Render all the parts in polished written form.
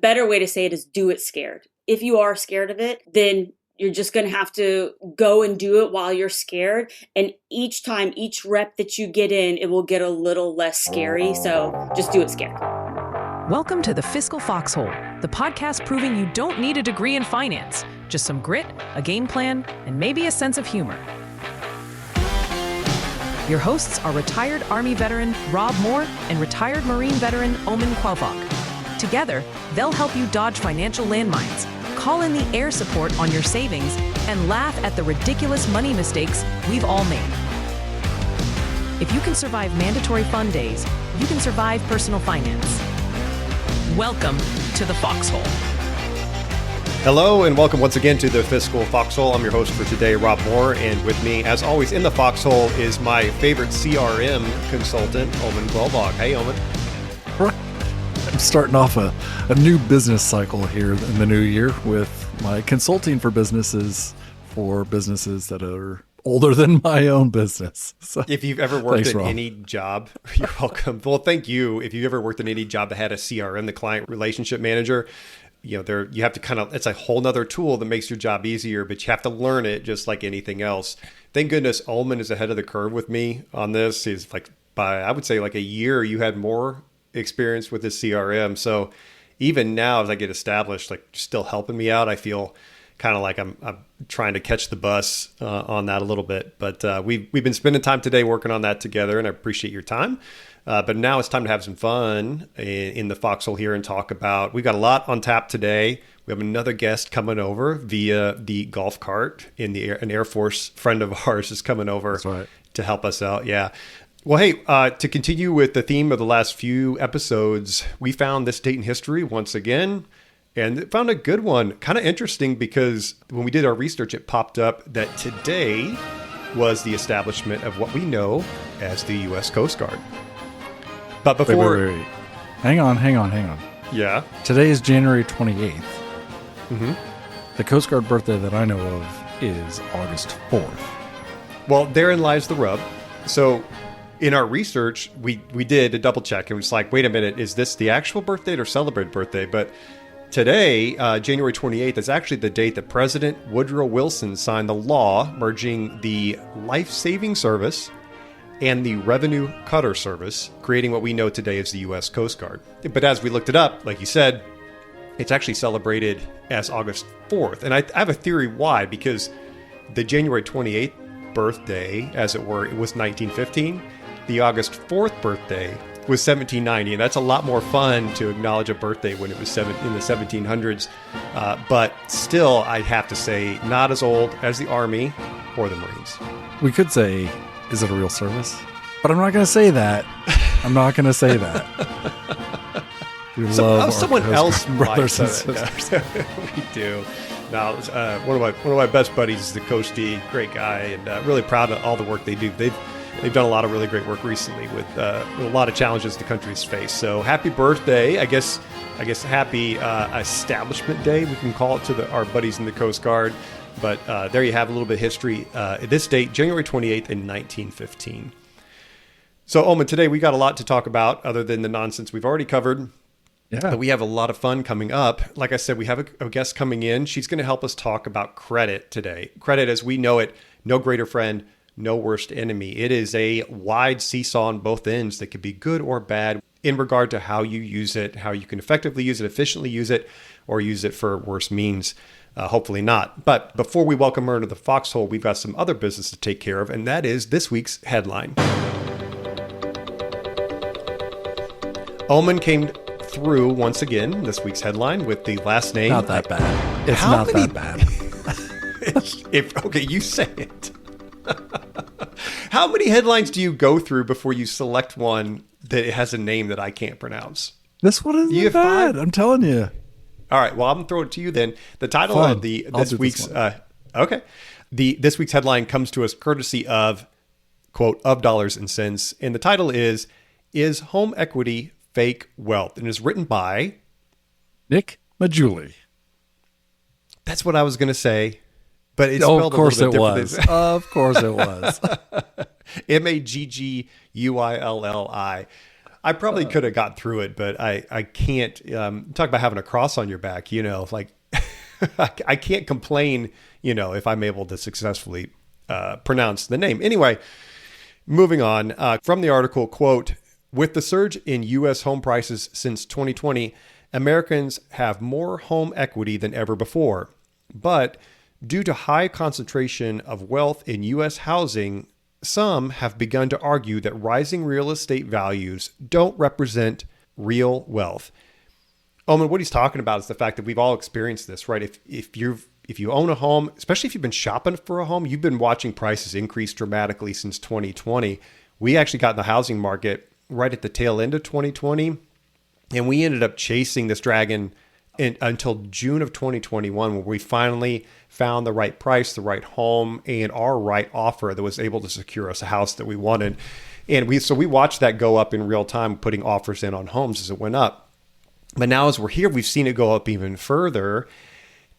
better way to say it is do it scared. If you are scared of it, then you're just going to have to go and do it while you're scared. And each time, each rep that you get in, it will get a little less scary. So just do it scared. Welcome to the Fiscal Foxhole, the podcast proving you don't need a degree in finance, just some grit, a game plan, and maybe a sense of humor. Your hosts are retired Army veteran Rob Moore and retired Marine veteran Omen. Together, they'll help you dodge financial landmines, call in the air support on your savings, and laugh at the ridiculous money mistakes we've all made. If you can survive mandatory fund days, you can survive personal finance. Welcome to the Foxhole. Hello and welcome once again to the Fiscal Foxhole. I'm your host for today, Rob Moore, and with me, as always, in the Foxhole is my favorite CRM consultant, Omen. Hey, Omen. I'm starting off a new business cycle here in the new year with my consulting for businesses that are older than my own business. So, if you've ever worked in any job, you're welcome. Well, thank you. If you've ever worked in any job that had a CRM, the client relationship manager, you have to it's a whole nother tool that makes your job easier, but you have to learn it just like anything else. Thank goodness Omen is ahead of the curve with me on this. He's I would say a year, you had more experience with this CRM. So even now, as I get established, still helping me out, I feel kind of like I'm trying to catch the bus on that a little bit. But we've been spending time today working on that together, and I appreciate your time. But now it's time to have some fun in the Foxhole here and talk about, we've got a lot on tap today. We have another guest coming over via the golf cart an Air Force friend of ours is coming over. That's right. To help us out. Yeah. Well, hey, to continue with the theme of the last few episodes, we found this date in history once again, and found a good one. Kind of interesting because when we did our research, it popped up that today was the establishment of what we know as the U.S. Coast Guard. But before... Wait. Hang on. Yeah? Today is January 28th. Mm-hmm. The Coast Guard birthday that I know of is August 4th. Well, therein lies the rub. So... in our research, we did a double check and was like, wait a minute, is this the actual birth date or celebrated birthday? But today, January 28th, is actually the date that President Woodrow Wilson signed the law merging the Life-Saving Service and the Revenue Cutter Service, creating what we know today as the U.S. Coast Guard. But as we looked it up, like you said, it's actually celebrated as August 4th. And I have a theory why, because the January 28th birthday, as it were, it was 1915. The August 4th birthday was 1790, and that's a lot more fun to acknowledge a birthday when it was in the 1700s. But still, I'd have to say, not as old as the Army or the Marines. We could say, is it a real service? But I'm not going to say that. We love someone else brothers and sisters. We do. Now, one of my best buddies is the Coastie, great guy, and really proud of all the work they do. They've done a lot of really great work recently with a lot of challenges the country's faced. So happy birthday, I guess happy establishment day, we can call it, to our buddies in the Coast Guard. But there you have a little bit of history. This date, January 28th in 1915. So, Omen, today we got a lot to talk about other than the nonsense we've already covered. Yeah. But we have a lot of fun coming up. Like I said, we have a guest coming in. She's going to help us talk about credit today. Credit as we know it, no greater friend, no worst enemy. It is a wide seesaw on both ends that could be good or bad in regard to how you use it, how you can effectively use it, efficiently use it, or use it for worse means. Hopefully not. But before we welcome her into the Foxhole, we've got some other business to take care of, and that is this week's headline. Omen came through once again this week's headline with the last name. Not that bad. It's not that bad. Okay, you say it. How many headlines do you go through before you select one that has a name that I can't pronounce? This one isn't bad. I'm telling you. All right. Well, I'm gonna throw it to you then. The title of this week's headline comes to us courtesy of, quote, of Dollars and Cents, and the title is Home Equity Fake Wealth, and is written by Nick Magguilli. That's what I was gonna say. But it's spelled a little bit different. Of course it was. Magguilli. I probably could have got through it, but I can't. Talk about having a cross on your back, like I can't complain, if I'm able to successfully pronounce the name. Anyway, moving on from the article, quote, with the surge in U.S. home prices since 2020, Americans have more home equity than ever before. But due to high concentration of wealth in U.S. housing, some have begun to argue that rising real estate values don't represent real wealth. Omen, what he's talking about is the fact that we've all experienced this, right? If you own a home, especially if you've been shopping for a home, you've been watching prices increase dramatically since 2020. We actually got in the housing market right at the tail end of 2020, and we ended up chasing this dragon until June of 2021, where we finally found the right price, the right home, and our right offer that was able to secure us a house that we wanted. And we watched that go up in real time, putting offers in on homes as it went up. But now as we're here, we've seen it go up even further.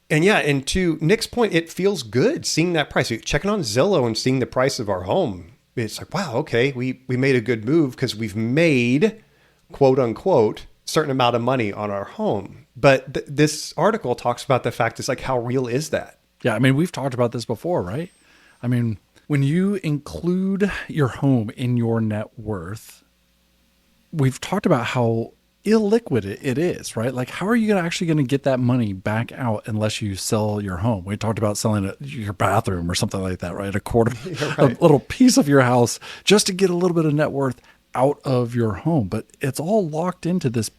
And yeah, and to Nick's point, it feels good seeing that price. Checking on Zillow and seeing the price of our home. It's like, wow, okay, we made a good move because we've made, quote unquote, certain amount of money on our home. But this article talks about the fact, it's like, how real is that? Yeah, I mean, we've talked about this before, right? I mean, when you include your home in your net worth, we've talked about how illiquid it is, right? Like, how are you actually going to get that money back out unless you sell your home? We talked about selling your bathroom or something like that, right? A quarter, right. A little piece of your house just to get a little bit of net worth out of your home. But it's all locked into this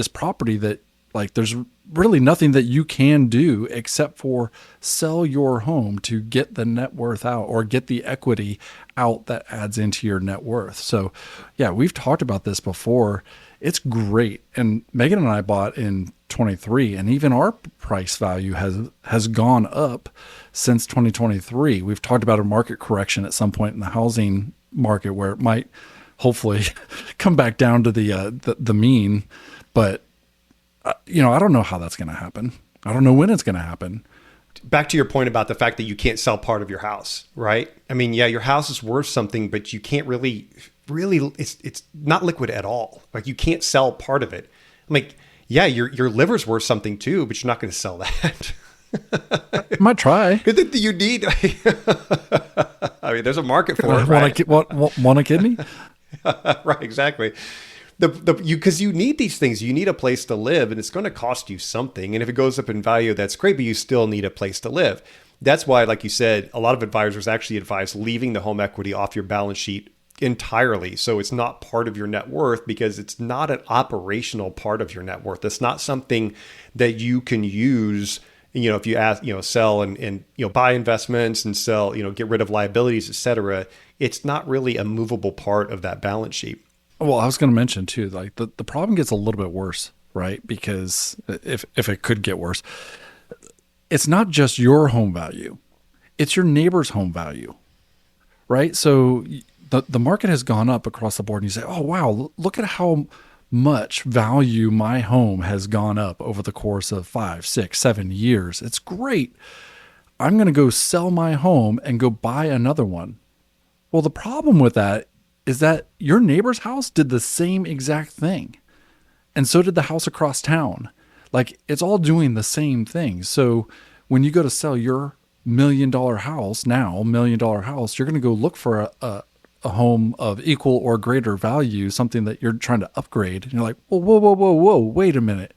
property that, like, there's really nothing that you can do except for sell your home to get the net worth out or get the equity out that adds into your net worth. So yeah, we've talked about this before. It's great. And Megan and I bought in 23, and even our price value has gone up since 2023. We've talked about a market correction at some point in the housing market where it might hopefully come back down to the mean, but I don't know how that's going to happen. I don't know when it's going to happen. Back to your point about the fact that you can't sell part of your house, right? I mean, yeah, your house is worth something, but you can't really, it's not liquid at all. Like, you can't sell part of it. I'm like, yeah, your liver's worth something too, but you're not going to sell that. I might try. You need, I mean, there's a market for it, right? Want a kidney? Right, exactly. Because you need these things. You need a place to live, and it's going to cost you something. And if it goes up in value, that's great, but you still need a place to live. That's why, like you said, a lot of advisors actually advise leaving the home equity off your balance sheet entirely. So it's not part of your net worth, because it's not an operational part of your net worth. It's not something that you can use, if you ask, sell and buy investments and sell, get rid of liabilities, et cetera. It's not really a movable part of that balance sheet. Well, I was going to mention too, like the problem gets a little bit worse, right? Because if it could get worse, it's not just your home value, it's your neighbor's home value, right? So the market has gone up across the board, and you say, oh, wow, look at how much value my home has gone up over the course of 5, 6, 7 years. It's great. I'm going to go sell my home and go buy another one. Well, the problem with that is that your neighbor's house did the same exact thing. And so did the house across town. Like, it's all doing the same thing. So when you go to sell your $1 million house now, $1 million house, you're going to go look for a home of equal or greater value, something that you're trying to upgrade. And you're like, whoa, wait a minute.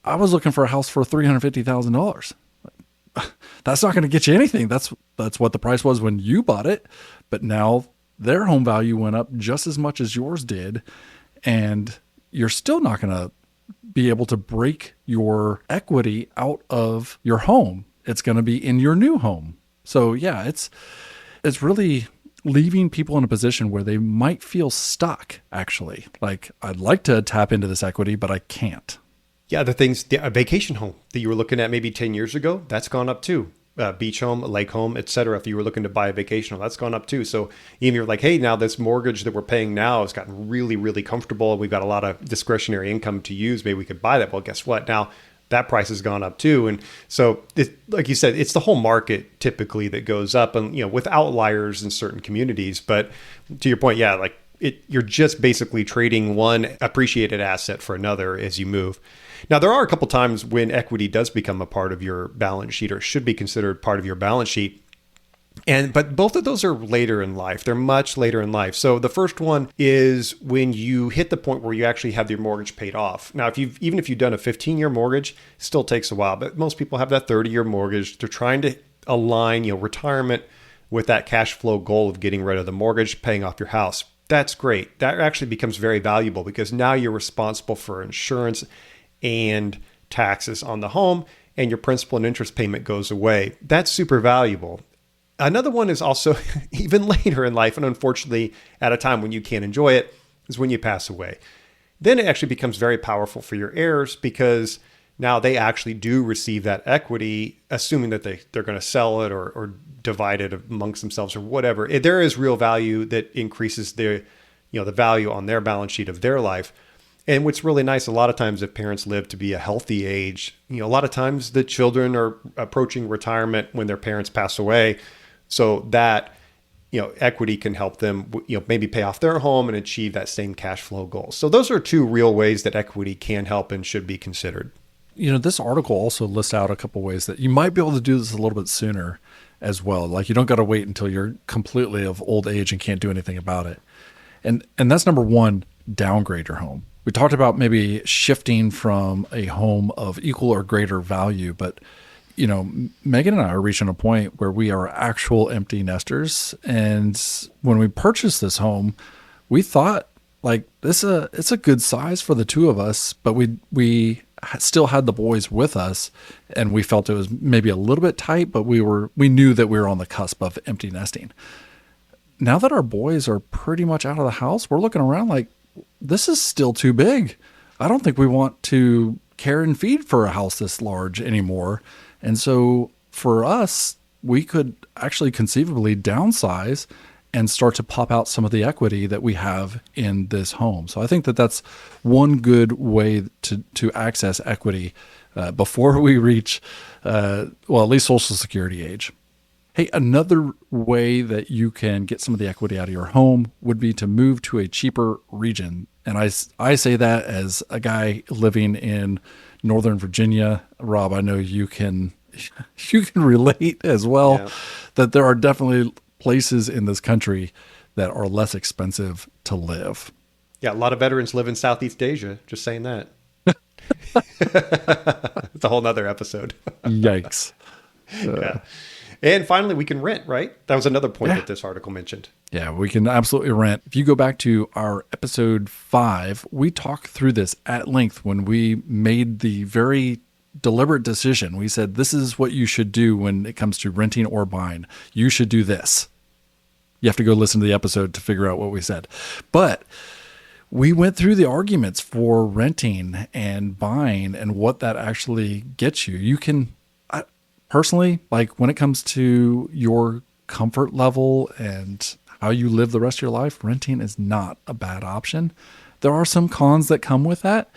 I was looking for a house for $350,000. That's not going to get you anything. That's what the price was when you bought it. But now their home value went up just as much as yours did, and you're still not going to be able to break your equity out of your home. It's going to be in your new home. So yeah, it's really leaving people in a position where they might feel stuck, actually. Like, I'd like to tap into this equity, but I can't. Yeah, a vacation home that you were looking at maybe 10 years ago, that's gone up too. Beach home, lake home, et cetera. If you were looking to buy a vacation home, that's gone up too. So even if you're like, hey, now this mortgage that we're paying now has gotten really, really comfortable. We've got a lot of discretionary income to use. Maybe we could buy that. Well, guess what? Now that price has gone up too. And so, like you said, it's the whole market typically that goes up, and with outliers in certain communities. But to your point, yeah, like you're just basically trading one appreciated asset for another as you move. Now, there are a couple times when equity does become a part of your balance sheet, or should be considered part of your balance sheet. But both of those are later in life. They're much later in life. So the first one is when you hit the point where you actually have your mortgage paid off. Now, even if you've done a 15-year mortgage, it still takes a while. But most people have that 30-year mortgage. They're trying to align, retirement with that cash flow goal of getting rid of the mortgage, paying off your house. That's great. That actually becomes very valuable because now you're responsible for insurance and taxes on the home, and your principal and interest payment goes away. That's super valuable. Another one is also even later in life, and unfortunately at a time when you can't enjoy it, is when you pass away. Then it actually becomes very powerful for your heirs because now they actually do receive that equity, assuming that they're going to sell it or divide it amongst themselves or whatever. There is real value that increases the value on their balance sheet of their life. And what's really nice, a lot of times if parents live to be a healthy age, a lot of times the children are approaching retirement when their parents pass away. So that, equity can help them, maybe pay off their home and achieve that same cash flow goal. So those are two real ways that equity can help and should be considered. This article also lists out a couple ways that you might be able to do this a little bit sooner as well. Like you don't got to wait until you're completely of old age and can't do anything about it. And that's number one, downgrade your home. We talked about maybe shifting from a home of equal or greater value, but Megan and I are reaching a point where we are actual empty nesters. And when we purchased this home, we thought like it's a good size for the two of us, but we still had the boys with us and we felt it was maybe a little bit tight, but we knew that we were on the cusp of empty nesting. Now that our boys are pretty much out of the house, we're looking around like, this is still too big. I don't think we want to care and feed for a house this large anymore. And so for us, we could actually conceivably downsize and start to pop out some of the equity that we have in this home. So I think that that's one good way to access equity before we reach, at least Social Security age. Hey, another way that you can get some of the equity out of your home would be to move to a cheaper region. And I say that as a guy living in Northern Virginia. Rob, I know you can relate as well, yeah, that there are definitely places in this country that are less expensive to live. Yeah, a lot of veterans live in Southeast Asia. Just saying that. It's a whole nother episode. Yikes. Yeah. And finally, we can rent, right? That was another point that this article mentioned. Yeah, we can absolutely rent. If you go back to our episode 5, we talked through this at length when we made the very deliberate decision. We said, this is what you should do when it comes to renting or buying. You should do this. You have to go listen to the episode to figure out what we said. But we went through the arguments for renting and buying and what that actually gets you. You can... Personally, like when it comes to your comfort level and how you live the rest of your life, renting is not a bad option. There are some cons that come with that,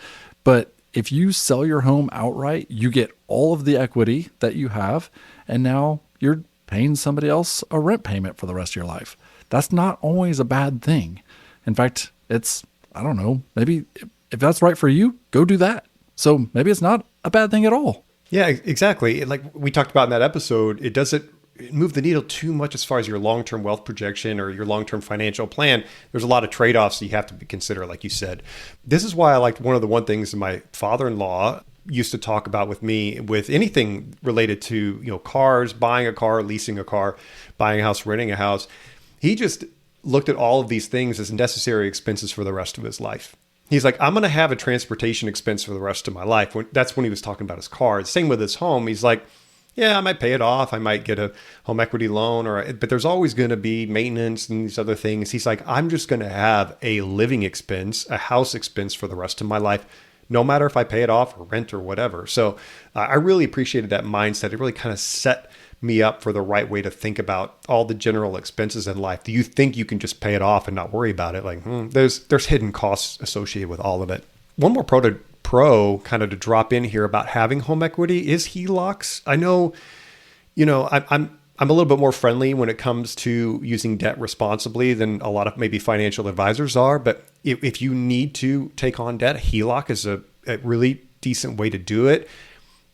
but if you sell your home outright, you get all of the equity that you have, and now you're paying somebody else a rent payment for the rest of your life. That's not always a bad thing. In fact, I don't know, maybe if that's right for you, go do that. So maybe it's not a bad thing at all. Yeah, exactly. Like we talked about in that episode, it doesn't move the needle too much as far as your long-term wealth projection or your long-term financial plan. There's a lot of trade-offs that you have to consider, like you said. This is why I liked one of the things my father-in-law used to talk about with me with anything related to, cars, buying a car, leasing a car, buying a house, renting a house. He just looked at all of these things as necessary expenses for the rest of his life. He's like, I'm going to have a transportation expense for the rest of my life. That's when he was talking about his car. Same with his home. He's like, yeah, I might pay it off. I might get a home equity loan, but there's always going to be maintenance and these other things. He's like, I'm just going to have a living expense, a house expense for the rest of my life, no matter if I pay it off or rent or whatever. So I really appreciated that mindset. It really kind of set me up for the right way to think about all the general expenses in life. Do you think you can just pay it off and not worry about it? Like, there's hidden costs associated with all of it. One more pro kind of to drop in here about having home equity is HELOCs. I know, I'm a little bit more friendly when it comes to using debt responsibly than a lot of maybe financial advisors are. But if you need to take on debt, a HELOC is a really decent way to do it.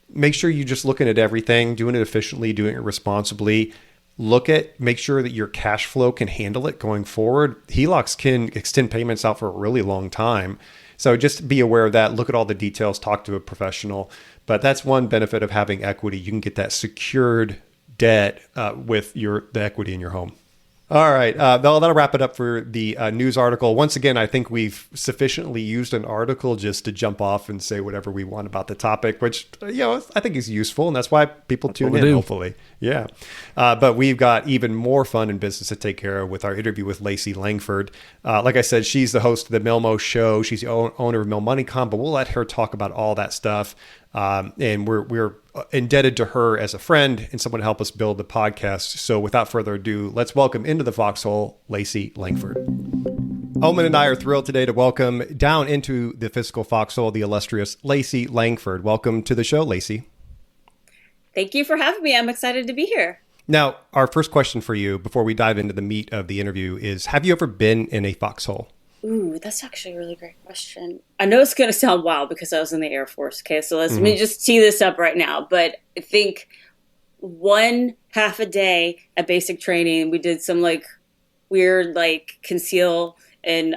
Make sure you're just looking at everything, doing it efficiently, doing it responsibly. Make sure that your cash flow can handle it going forward. HELOCs can extend payments out for a really long time. So just be aware of that. Look at all the details, talk to a professional. But that's one benefit of having equity. You can get that secured debt with the equity in your home. All right. That'll wrap it up for the news article. Once again, I think we've sufficiently used an article just to jump off and say whatever we want about the topic, which, I think is useful. And that's why people tune in, hopefully. Yeah. But we've got even more fun and business to take care of with our interview with Lacey Langford. Like I said, she's the host of the MilMo Show. She's the owner of MilMoneyCon, but we'll let her talk about all that stuff. And we're indebted to her as a friend and someone to help us build the podcast. So without further ado, let's welcome into the foxhole, Lacey Langford. Omen and I are thrilled today to welcome down into the fiscal foxhole, the illustrious Lacey Langford. Welcome to the show, Lacey. Thank you for having me. I'm excited to be here. Now, our first question for you before we dive into the meat of the interview is, have you ever been in a foxhole? Ooh, that's actually a really great question. I know it's going to sound wild because I was in the Air Force. Okay, so let me just tee this up right now. But I think 1/2 a day at basic training, we did some weird conceal and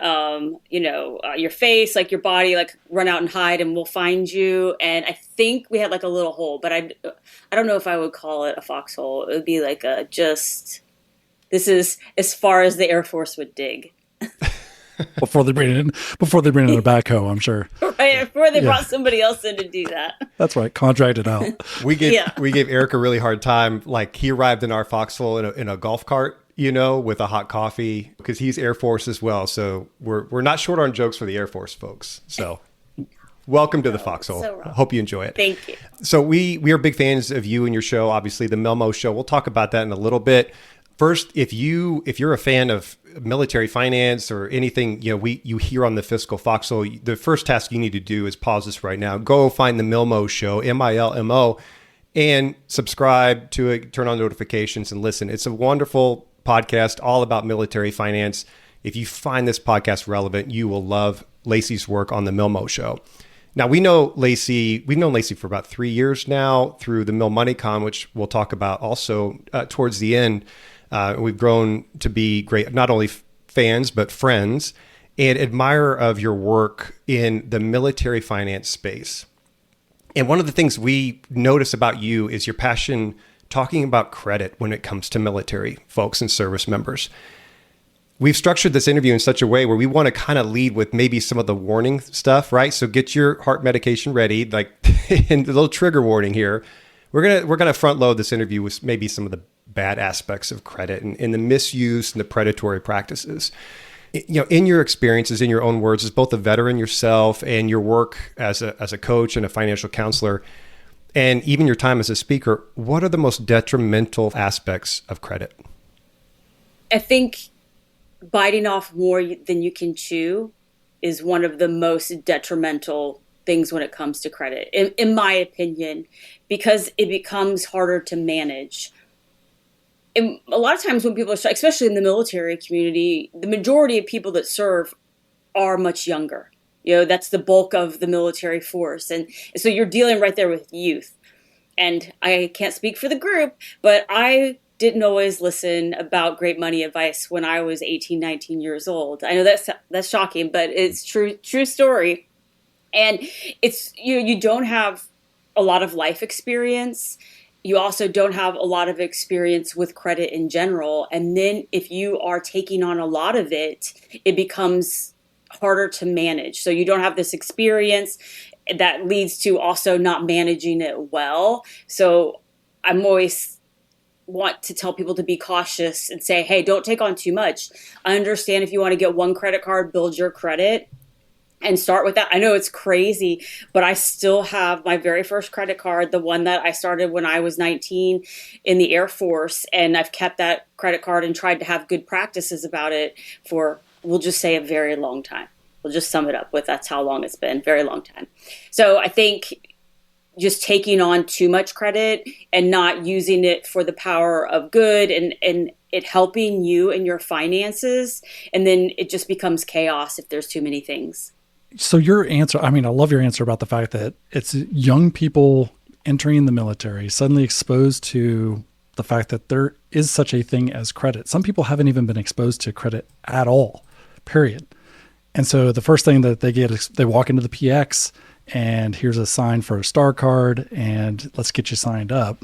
your face, your body, run out and hide, and we'll find you. And I think we had a little hole, but I don't know if I would call it a foxhole. It would be this is as far as the Air Force would dig. Before they bring in a backhoe, I'm sure. Right, before they brought somebody else in to do that. That's right, contracted out. We gave Eric a really hard time. He arrived in our foxhole in a golf cart, with a hot coffee, because he's Air Force as well. So we're not short on jokes for the Air Force folks. So welcome to the foxhole. So hope you enjoy it. Thank you. So we are big fans of you and your show, obviously the MilMo Show. We'll talk about that in a little bit. First, if you're a fan of military finance or anything, you hear on the fiscal foxhole, the first task you need to do is pause this right now. Go find the MilMo Show, MILMO, and subscribe to it, turn on notifications and listen. It's a wonderful podcast all about military finance. If you find this podcast relevant, you will love Lacey's work on the MilMo Show. Now, we've known Lacey for about 3 years now through the MilMoneyCon, which we'll talk about also towards the end. We've grown to be great, not only fans, but friends and admirer of your work in the military finance space. And one of the things we notice about you is your passion talking about credit when it comes to military folks and service members. We've structured this interview in such a way where we want to kind of lead with maybe some of the warning stuff, right? So get your heart medication ready, and a little trigger warning here. We're gonna front load this interview with maybe some of the bad aspects of credit and the misuse and the predatory practices. In your experiences, in your own words, as both a veteran yourself and your work as a coach and a financial counselor, and even your time as a speaker, what are the most detrimental aspects of credit? I think biting off more than you can chew is one of the most detrimental things when it comes to credit, in my opinion, because it becomes harder to manage. And a lot of times when people are, especially in the military community, the majority of people that serve are much younger. That's the bulk of the military force. And so you're dealing right there with youth. And I can't speak for the group, but I didn't always listen about great money advice when I was 18, 19 years old. I know that's shocking, but it's true story. And it's, you don't have a lot of life experience. You also don't have a lot of experience with credit in general. And then if you are taking on a lot of it, it becomes harder to manage. So you don't have this experience that leads to also not managing it well. So I'm always want to tell people to be cautious and say, hey, don't take on too much. I understand if you want to get one credit card, build your credit and start with that. I know it's crazy, but I still have my very first credit card, the one that I started when I was 19 in the Air Force. And I've kept that credit card and tried to have good practices about it for, we'll just say, a very long time. We'll just sum it up with that's how long it's been, very long time. So I think just taking on too much credit and not using it for the power of good and it helping you in your finances. And then it just becomes chaos if there's too many things. So your answer, I mean, I love your answer about the fact that it's young people entering the military, suddenly exposed to the fact that there is such a thing as credit. Some people haven't even been exposed to credit at all, period. And so the first thing that they get is they walk into the PX and here's a sign for a star card and let's get you signed up.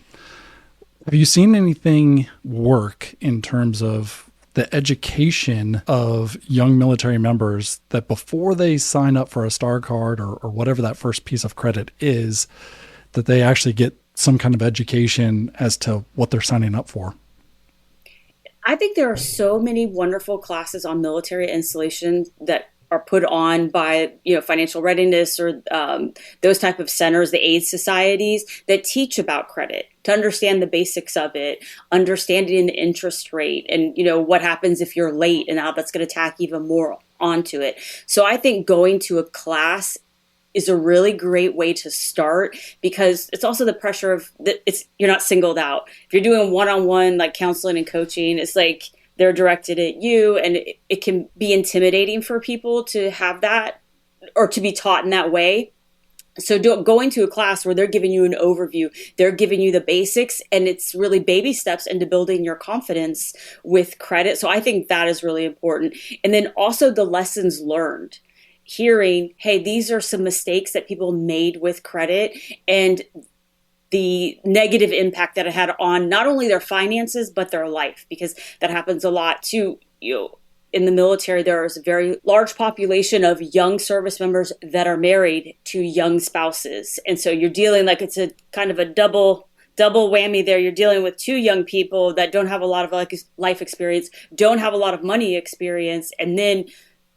Have you seen anything work in terms of the education of young military members that before they sign up for a star card or whatever that first piece of credit is, that they actually get some kind of education as to what they're signing up for? I think there are so many wonderful classes on military installation that are put on by, financial readiness or those type of centers, the aid societies that teach about credit, to understand the basics of it, understanding the interest rate and, what happens if you're late and how that's going to tack even more onto it. So I think going to a class is a really great way to start, because it's also the pressure of you're not singled out. If you're doing one-on-one like counseling and coaching, it's like they're directed at you, and it can be intimidating for people to have that or to be taught in that way. So going to a class where they're giving you an overview, they're giving you the basics, and it's really baby steps into building your confidence with credit. So I think that is really important. And then also the lessons learned. Hearing, hey, these are some mistakes that people made with credit and the negative impact that it had on not only their finances, but their life, because that happens a lot too. In the military, there is a very large population of young service members that are married to young spouses. And so you're dealing it's a kind of a double whammy there. You're dealing with two young people that don't have a lot of life experience, don't have a lot of money experience. And then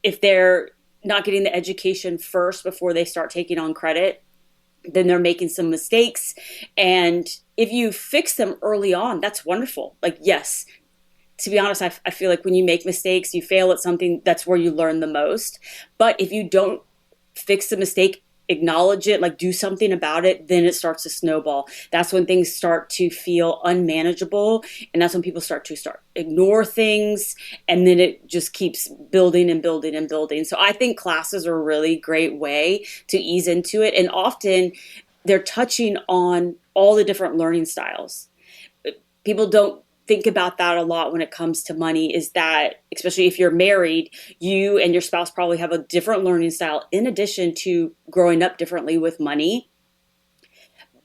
if they're not getting the education first before they start taking on credit, then they're making some mistakes. And if you fix them early on, that's wonderful. Yes, to be honest, I feel like when you make mistakes, you fail at something, that's where you learn the most. But if you don't fix the mistake, acknowledge it, do something about it, then it starts to snowball. That's when things start to feel unmanageable. And that's when people start ignore things. And then it just keeps building and building and building. So I think classes are a really great way to ease into it. And often they're touching on all the different learning styles. People don't think about that a lot when it comes to money, is that especially if you're married, you and your spouse probably have a different learning style in addition to growing up differently with money.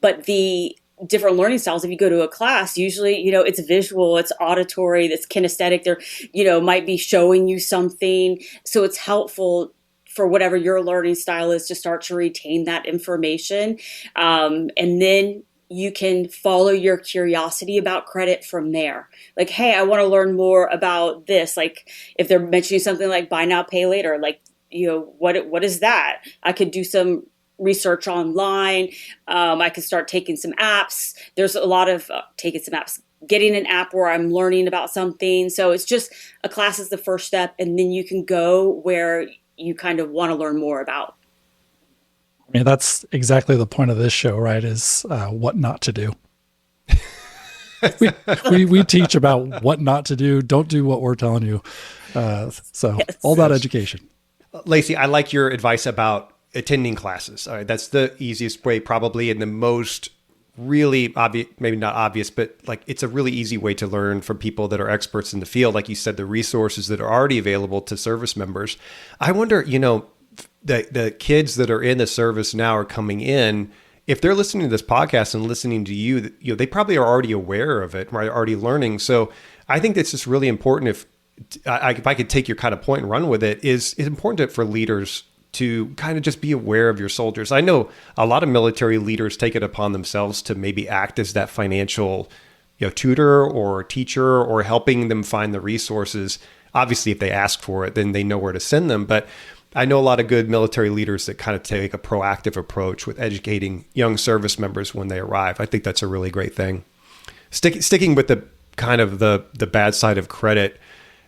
But the different learning styles, if you go to a class, usually, it's visual, it's auditory, it's kinesthetic. They're, might be showing you something. So it's helpful for whatever your learning style is to start to retain that information. And then you can follow your curiosity about credit from there. Hey, I want to learn more about this. If they're mentioning something like buy now, pay later, what is that? I could do some research online. I could start taking some apps. There's a lot of taking some apps, getting an app where I'm learning about something. So it's just a class is the first step. And then you can go where you kind of want to learn more about. I mean, that's exactly the point of this show, right? Is what not to do. we teach about what not to do. Don't do what we're telling you. Yes. All about education. Lacey, I like your advice about attending classes. All right, that's the easiest way probably, and the most really obvious, maybe not obvious, but it's a really easy way to learn from people that are experts in the field. Like you said, the resources that are already available to service members. I wonder, the kids that are in the service now are coming in, if they're listening to this podcast and listening to you, they probably are already aware of it, right? Already learning. So I think that's just really important. If I could take your kind of point and run with it, it's important for leaders to kind of just be aware of your soldiers. I know a lot of military leaders take it upon themselves to maybe act as that financial, tutor or teacher, or helping them find the resources. Obviously, if they ask for it, then they know where to send them. But I know a lot of good military leaders that kind of take a proactive approach with educating young service members when they arrive. I think that's a really great thing. Sticking with the kind of the bad side of credit,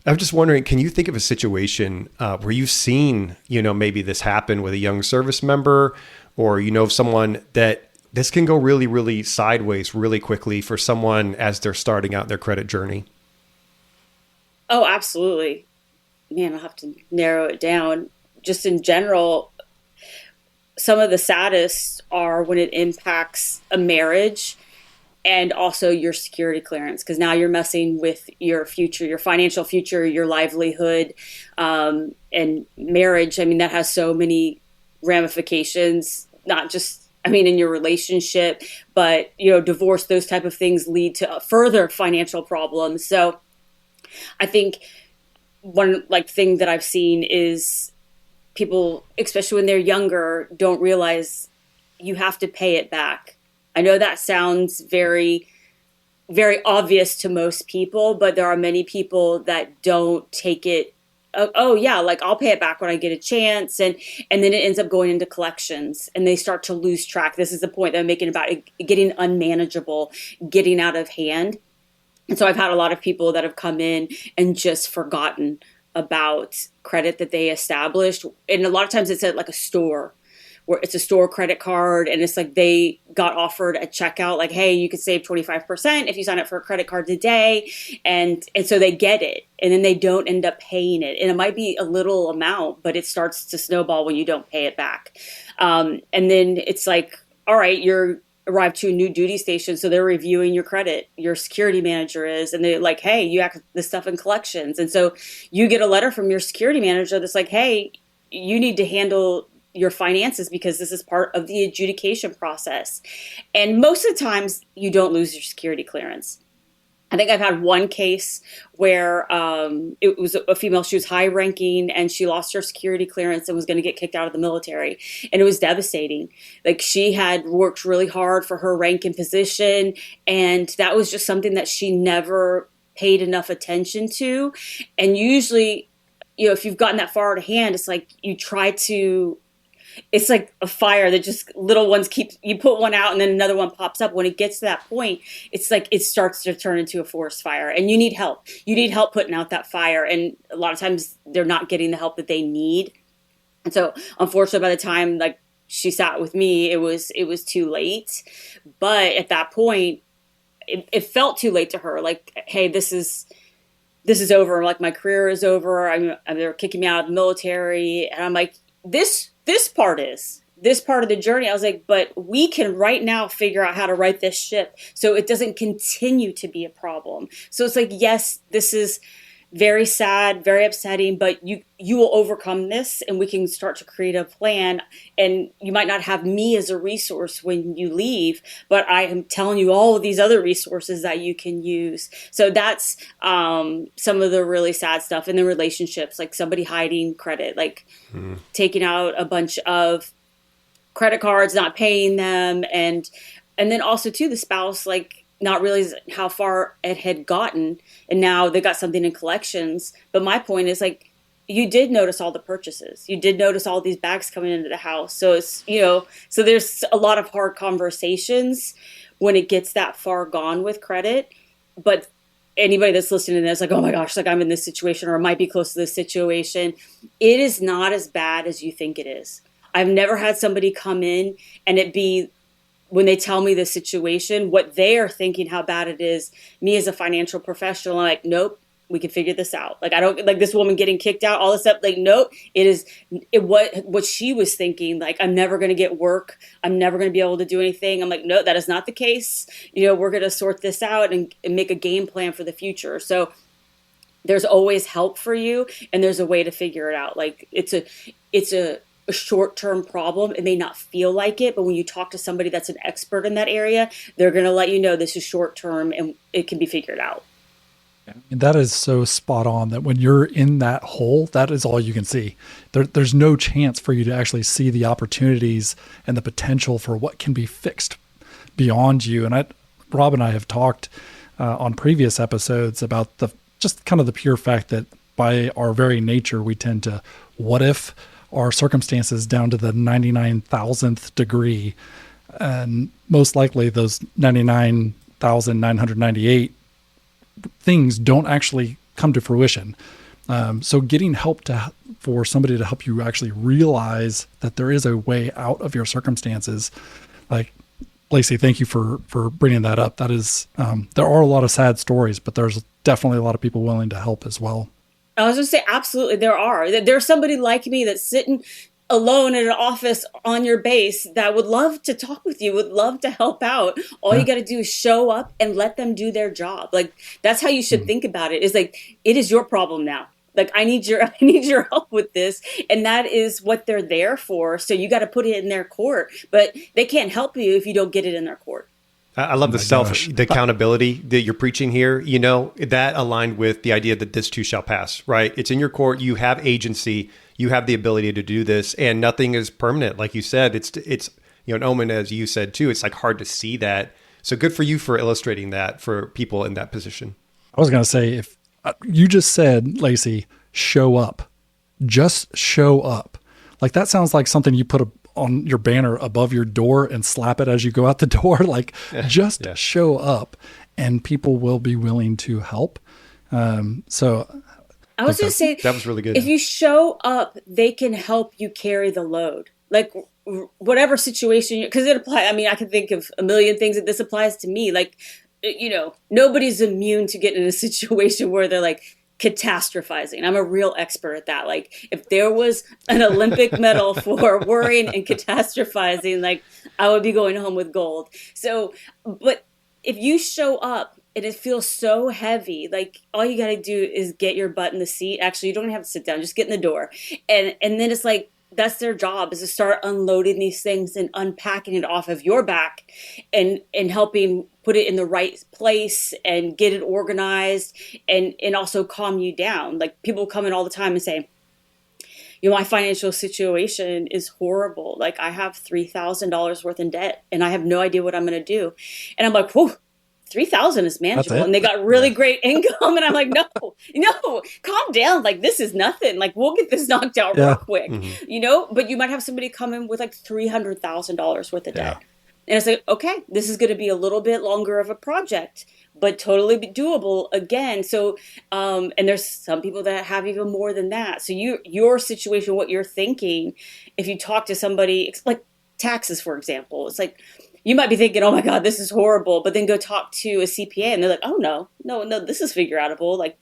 I'm just wondering, can you think of a situation where you've seen, maybe this happen with a young service member, or of someone that this can go really, really sideways really quickly for someone as they're starting out their credit journey. Oh, absolutely. Man, I'll have to narrow it down. Just in general, some of the saddest are when it impacts a marriage and also your security clearance, because now you're messing with your future, your financial future, your livelihood, and marriage. I mean, that has so many ramifications, not just, I mean, in your relationship, but, divorce, those type of things lead to further financial problems. So I think one thing that I've seen is people, especially when they're younger, don't realize you have to pay it back. I know that sounds very, very obvious to most people, but there are many people that don't take it. Oh yeah, I'll pay it back when I get a chance, and then it ends up going into collections, and they start to lose track. This is the point that I'm making about it getting unmanageable, getting out of hand. And so I've had a lot of people that have come in and just forgotten about credit that they established. And a lot of times it's at a store, where it's a store credit card, and it's they got offered at checkout, hey, you could save 25% if you sign up for a credit card today. And so they get it, and then they don't end up paying it. And it might be a little amount, but it starts to snowball when you don't pay it back. And then it's all right, you're arrived to a new duty station, so they're reviewing your credit. Your security manager is, and they're hey, you act this stuff in collections. And so you get a letter from your security manager that's hey, you need to handle your finances because this is part of the adjudication process. And most of the times you don't lose your security clearance. I think I've had one case where it was a female. She was high ranking and she lost her security clearance and was going to get kicked out of the military. And it was devastating. She had worked really hard for her rank and position. And that was just something that she never paid enough attention to. And usually, if you've gotten that far out of hand, it's you try to, it's like a fire that just little ones you put one out and then another one pops up. When it gets to that point, it's it starts to turn into a forest fire, and you need help. You need help putting out that fire. And a lot of times they're not getting the help that they need. And so unfortunately, by the time she sat with me, it was too late. But at that point, it felt too late to her. Hey, this is over. My career is over. They're kicking me out of the military. And I'm this part of the journey. I was but we can right now figure out how to right this ship so it doesn't continue to be a problem. So it's yes, this is very sad, very upsetting, but you will overcome this, and we can start to create a plan. And you might not have me as a resource when you leave, but I am telling you all of these other resources that you can use. So that's some of the really sad stuff in the relationships, somebody hiding credit, taking out a bunch of credit cards, not paying them, and then also too the spouse not realizing how far it had gotten, and now they got something in collections. But my point is you did notice all the purchases. You did notice all these bags coming into the house. So it's, so there's a lot of hard conversations when it gets that far gone with credit. But anybody that's listening to this, oh my gosh, I'm in this situation, or I might be close to this situation. It is not as bad as you think it is. I've never had somebody come in and it be, when they tell me the situation, what they are thinking, how bad it is, me as a financial professional, I'm nope, we can figure this out. I don't this woman getting kicked out, all this stuff. Nope, what she was thinking, I'm never going to get work. I'm never going to be able to do anything. I'm no, that is not the case. We're going to sort this out and make a game plan for the future. So there's always help for you, and there's a way to figure it out. It's a short-term problem. It may not feel like it, but when you talk to somebody that's an expert in that area, they're going to let you know this is short-term and it can be figured out. And that is so spot on, that when you're in that hole, that is all you can see. There's no chance for you to actually see the opportunities and the potential for what can be fixed beyond you. And Rob and I have talked on previous episodes about just kind of the pure fact that by our very nature, we tend to what if our circumstances down to the 99,000th degree. And most likely those 99,998 things don't actually come to fruition. So getting help for somebody to help you actually realize that there is a way out of your circumstances, Lacey, thank you for bringing that up. That is, there are a lot of sad stories, but there's definitely a lot of people willing to help as well. I was going to say, absolutely, there are. There's somebody like me that's sitting alone in an office on your base that would love to talk with you, would love to help out. All you got to do is show up and let them do their job. Like, that's how you should think about it. Is like, it is your problem now. Like, I need your help with this. And that is what they're there for. So you got to put it in their court, but they can't help you if you don't get it in their court. I love the accountability that you're preaching here. You know, that aligned with the idea that this too shall pass, right? It's in your court. You have agency. You have the ability to do this, and nothing is permanent. Like you said, it's an Omen, as you said too. It's like hard to see that. So good for you for illustrating that for people in that position. I was going to say, if you just said, Lacey, show up, just show up. Like that sounds like something you put on your banner above your door and slap it as you go out the door. Like just show up and people will be willing to help. So I was going to say, that was really good. If you show up, they can help you carry the load. Like whatever situation, because it applies. I mean, I can think of a million things that this applies to me. Like, nobody's immune to getting in a situation where they're like, catastrophizing. I'm a real expert at that. Like if there was an Olympic medal for worrying and catastrophizing, like I would be going home with gold. So, but if you show up and it feels so heavy, like all you got to do is get your butt in the seat. Actually, you don't have to sit down, just get in the door. And then it's like, that's their job, is to start unloading these things and unpacking it off of your back and helping put it in the right place and get it organized and also calm you down. Like people come in all the time and say, my financial situation is horrible. Like I have $3,000 worth in debt and I have no idea what I'm going to do. And I'm like, whoa, 3,000 is manageable. And they got really great income. And I'm like, no, calm down. Like this is nothing. Like we'll get this knocked out real quick, but you might have somebody come in with like $300,000 worth of debt. And it's like, okay, this is going to be a little bit longer of a project, but totally doable again. So, and there's some people that have even more than that. So your situation, what you're thinking, if you talk to somebody like taxes, for example, it's like, you might be thinking, oh my God, this is horrible. But then go talk to a CPA and they're like, oh no, this is figure outable. Like,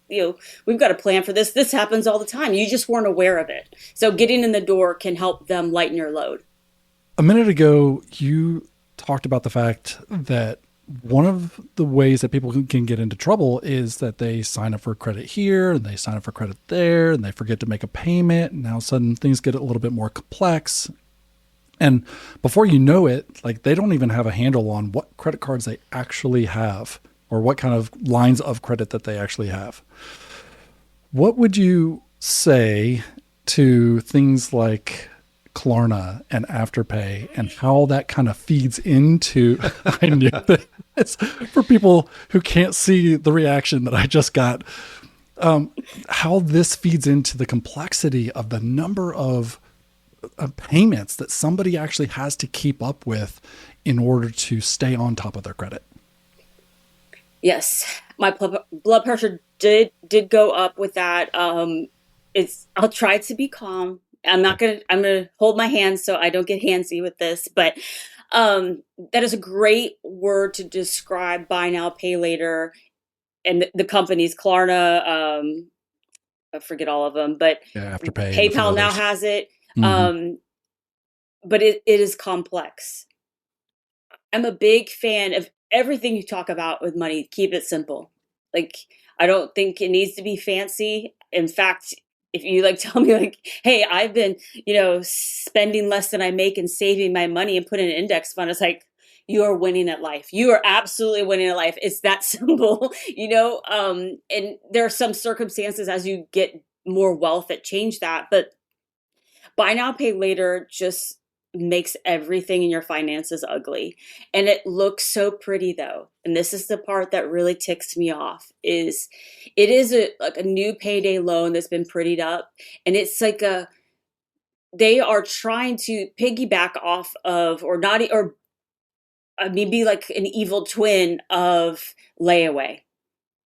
we've got a plan for this. This happens all the time. You just weren't aware of it. So getting in the door can help them lighten your load. A minute ago, you talked about the fact that one of the ways that people can get into trouble is that they sign up for credit here and they sign up for credit there and they forget to make a payment. And now all of a sudden things get a little bit more complex. And before you know it, like they don't even have a handle on what credit cards they actually have or what kind of lines of credit that they actually have. What would you say to things like Klarna and Afterpay and how that kind of feeds into, I knew this, for people who can't see the reaction that I just got, how this feeds into the complexity of the number of payments that somebody actually has to keep up with in order to stay on top of their credit. Yes, my blood pressure did go up with that. I'll try to be calm. I'm going to hold my hands so I don't get handsy with this, but that is a great word to describe buy now, pay later. And the companies, Klarna, I forget all of them, but Afterpay, PayPal now has it. Mm-hmm. But it is complex. I'm a big fan of everything you talk about with money. Keep it simple. Like, I don't think it needs to be fancy. In fact, if you tell me hey, I've been, spending less than I make and saving my money and putting an index fund, it's like, you are winning at life. You are absolutely winning at life. It's that simple, and there are some circumstances as you get more wealth that change that, but buy now, pay later just makes everything in your finances ugly. And it looks so pretty though. And this is the part that really ticks me off is it is a new payday loan that's been prettied up. And it's they are trying to piggyback off of, be like an evil twin of layaway,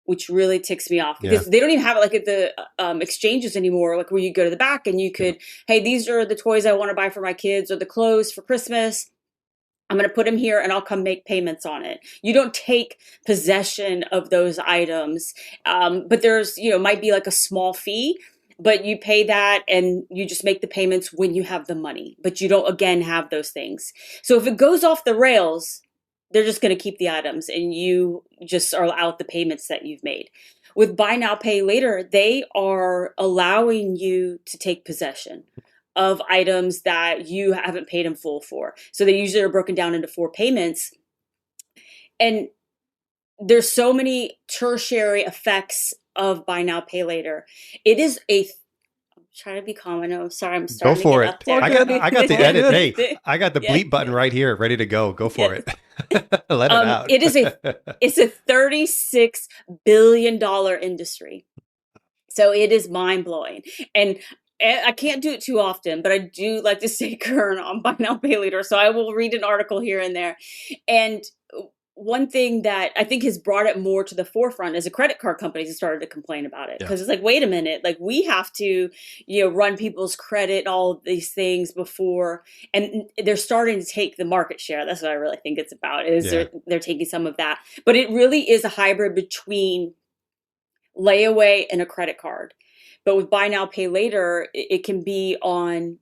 which really ticks me off because they don't even have it at the exchanges anymore, where you go to the back and you could, hey, these are the toys I want to buy for my kids or the clothes for Christmas. I'm going to put them here and I'll come make payments on it. You don't take possession of those items. But there's, might be like a small fee, but you pay that and you just make the payments when you have the money, but you don't again have those things. So if it goes off the rails, they're just going to keep the items and you just are out the payments that you've made. With buy now, pay later, they are allowing you to take possession of items that you haven't paid in full for. So they usually are broken down into 4 payments. And there's so many tertiary effects of buy now, pay later. It is I'm trying to be calm. I know. Sorry, I'm starting Go for to it. get up there. I got the edit. Hey, I got the bleep button right here, ready to go. Go for it. Let it out. It's a $36 billion industry. So it is mind blowing. And I can't do it too often, but I do like to stay current on buy now, pay later. So I will read an article here and there. And one thing that I think has brought it more to the forefront is the credit card companies have started to complain about it. Because it's like, wait a minute, like we have to, run people's credit, all of these things before, and they're starting to take the market share. That's what I really think it's about, is they're taking some of that. But it really is a hybrid between layaway and a credit card. But with buy now, pay later, it can be on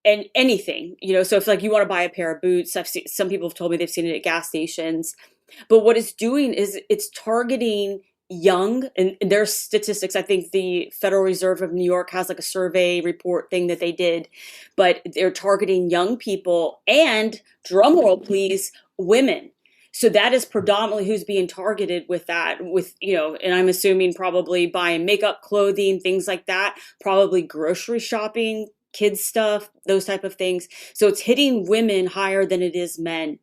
anything, so if like you want to buy a pair of boots, I've seen, some people have told me they've seen it at gas stations, but what it's doing is it's targeting young, and there's statistics. I think the Federal Reserve of New York has like a survey report thing that they did, but they're targeting young people and, drum roll please, women. So that is predominantly who's being targeted with that, and I'm assuming probably buying makeup, clothing, things like that, probably grocery shopping, kids stuff, those type of things. So it's hitting women higher than it is men.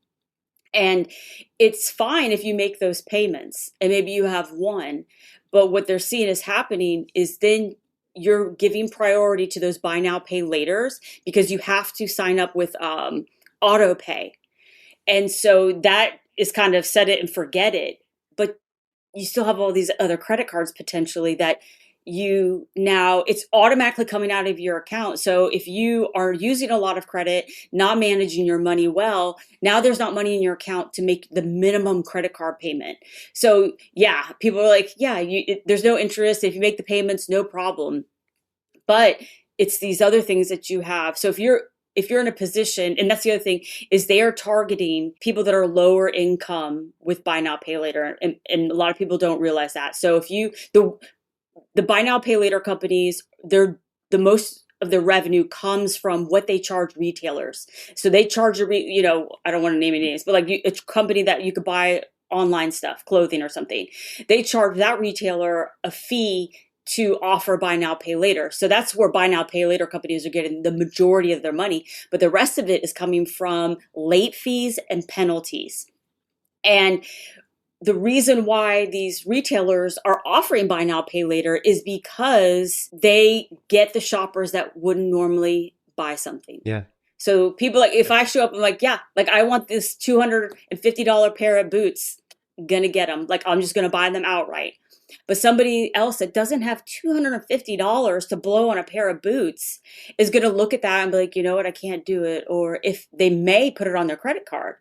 And it's fine if you make those payments and maybe you have one, but what they're seeing is happening is then you're giving priority to those buy now, pay laters because you have to sign up with auto pay. And so that is kind of set it and forget it. But you still have all these other credit cards potentially that it's automatically coming out of your account. So if you are using a lot of credit, not managing your money well, now there's not money in your account to make the minimum credit card payment. So people are like, there's no interest. If you make the payments, no problem. But it's these other things that you have. So if you're in a position, and that's the other thing, is they are targeting people that are lower income with buy now, pay later. And a lot of people don't realize that. So if the buy now, pay later companies, the most of their revenue comes from what they charge retailers. So they charge, I don't want to name any names, but like a company that you could buy online stuff, clothing or something. They charge that retailer a fee to offer buy now, pay later. So that's where buy now, pay later companies are getting the majority of their money. But the rest of it is coming from late fees and penalties. And the reason why these retailers are offering buy now, pay later is because they get the shoppers that wouldn't normally buy something. Yeah. So people like, if I show up, I'm like, I want this $250 pair of boots, gonna get them. Like, I'm just gonna buy them outright. But somebody else that doesn't have $250 to blow on a pair of boots is gonna look at that and be like, you know what, I can't do it. Or if they may put it on their credit card.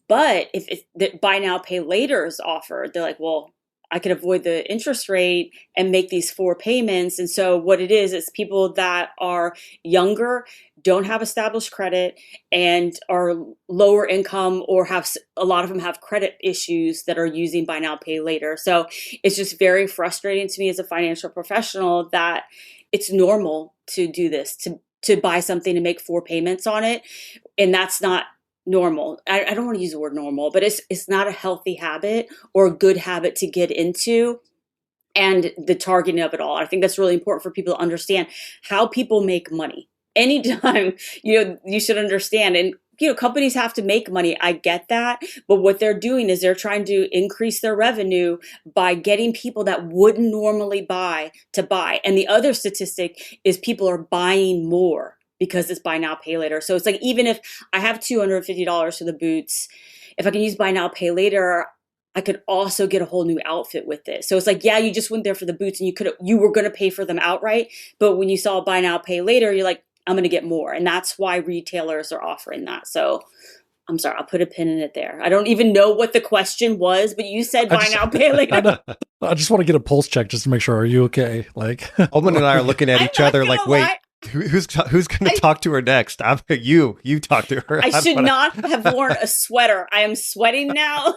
But if the buy now, pay later is offered, they're like, well, I could avoid the interest rate and make these 4 payments. And so what it is people that are younger, don't have established credit, and are lower income, or a lot of them have credit issues that are using buy now, pay later. So it's just very frustrating to me as a financial professional that it's normal to do this, to buy something and make 4 payments on it. And that's not normal. I don't want to use the word normal, but it's not a healthy habit or a good habit to get into. And the targeting of it all, I think that's really important for people to understand how people make money. Anytime, you should understand. And, companies have to make money. I get that. But what they're doing is they're trying to increase their revenue by getting people that wouldn't normally buy to buy. And the other statistic is people are buying more because it's buy now, pay later. So it's like, even if I have $250 for the boots, if I can use buy now, pay later, I could also get a whole new outfit with it. So it's like, you just went there for the boots and you were going to pay for them outright. But when you saw buy now, pay later, you're like, I'm going to get more. And that's why retailers are offering that. So I'm sorry, I'll put a pin in it there. I don't even know what the question was, but you said buy now, pay later. I just want to get a pulse check just to make sure. Are you okay? Like, Omen and I are looking at each other like, wait, who's going to talk to her next? You talk to her. I should not have worn a sweater. I am sweating now.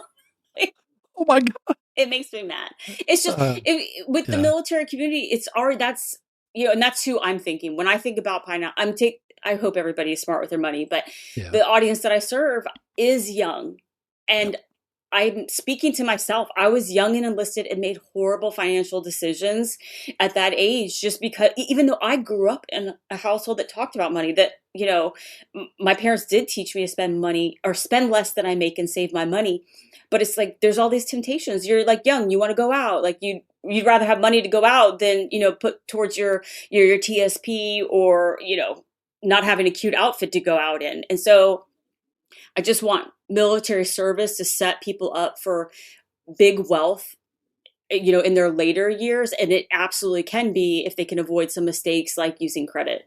Oh my God. It makes me mad. It's just with the military community, it's already, that's, and that's who I'm thinking. When I think about pineapple, I hope everybody is smart with their money, but the audience that I serve is young. And I'm speaking to myself. I was young and enlisted and made horrible financial decisions at that age, just because, even though I grew up in a household that talked about money, that, my parents did teach me to spend money or spend less than I make and save my money. But it's like, there's all these temptations. You're like young, you want to go out. Like you'd rather have money to go out than, put towards your TSP or, not having a cute outfit to go out in. And so I just want military service to set people up for big wealth, in their later years. And it absolutely can be if they can avoid some mistakes like using credit.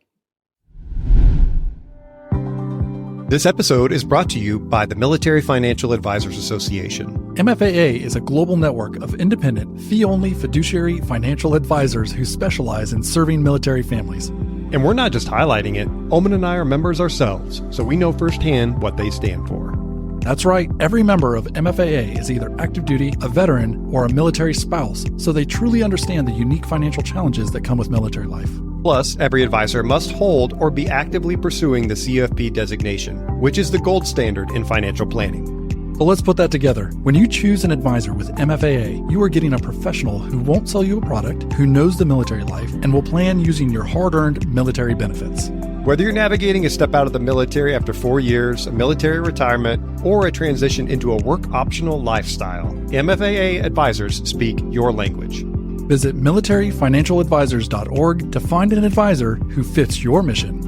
This episode is brought to you by the Military Financial Advisors Association. MFAA is a global network of independent, fee-only fiduciary financial advisors who specialize in serving military families. And we're not just highlighting it. Omen and I are members ourselves, so we know firsthand what they stand for. That's right. Every member of MFAA is either active duty, a veteran, or a military spouse, so they truly understand the unique financial challenges that come with military life. Plus, every advisor must hold or be actively pursuing the CFP designation, which is the gold standard in financial planning. So let's put that together. When you choose an advisor with MFAA, you are getting a professional who won't sell you a product, who knows the military life, and will plan using your hard-earned military benefits. Whether you're navigating a step out of the military after 4 years, a military retirement, or a transition into a work-optional lifestyle, MFAA advisors speak your language. Visit militaryfinancialadvisors.org to find an advisor who fits your mission.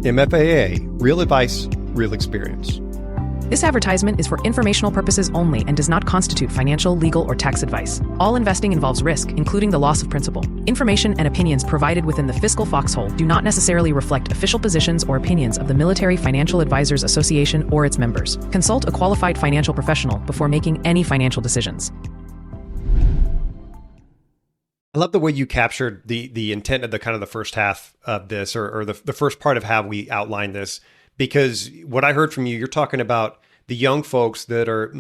MFAA, real advice, real experience. This advertisement is for informational purposes only and does not constitute financial, legal, or tax advice. All investing involves risk, including the loss of principal. Information and opinions provided within the fiscal foxhole do not necessarily reflect official positions or opinions of the Military Financial Advisors Association or its members. Consult a qualified financial professional before making any financial decisions. I love the way you captured the intent of the kind of the first half of this, or the first part of how we outlined this. Because what I heard from you, you're talking about the young folks that are,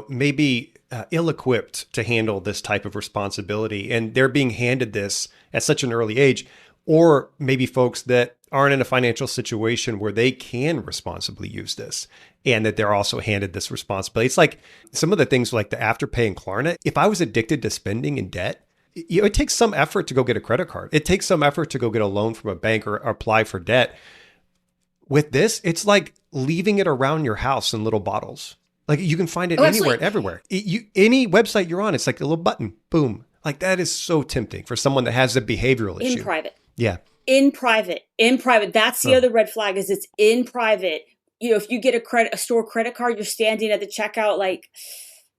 maybe ill-equipped to handle this type of responsibility, and they're being handed this at such an early age, or maybe folks that aren't in a financial situation where they can responsibly use this, and that they're also handed this responsibility. It's like some of the things like the Afterpay and Klarna. If I was addicted to spending in debt, it takes some effort to go get a credit card. It takes some effort to go get a loan from a bank or apply for debt. With this, it's like leaving it around your house in little bottles. Like you can find it anywhere and everywhere. Any website you're on, it's like a little button, boom. Like that is so tempting for someone that has a behavioral issue. In private. Yeah. In private. That's the other red flag is it's in private. If you get a store credit card, you're standing at the checkout like,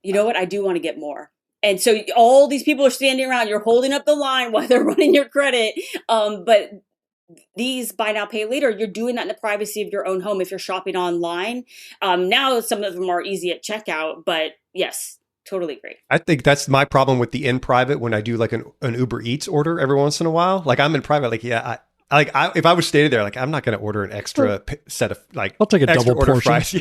you know what? I do want to get more. And so all these people are standing around, you're holding up the line while they're running your credit. But these buy now, pay later, you're doing that in the privacy of your own home if you're shopping online. Now, some of them are easy at checkout, but yes, totally agree. I think that's my problem with the in private when I do like an Uber Eats order every once in a while. Like I'm in private, like, if I was standing there, like, I'm not going to order an extra set of I'll take a double portion. Fries.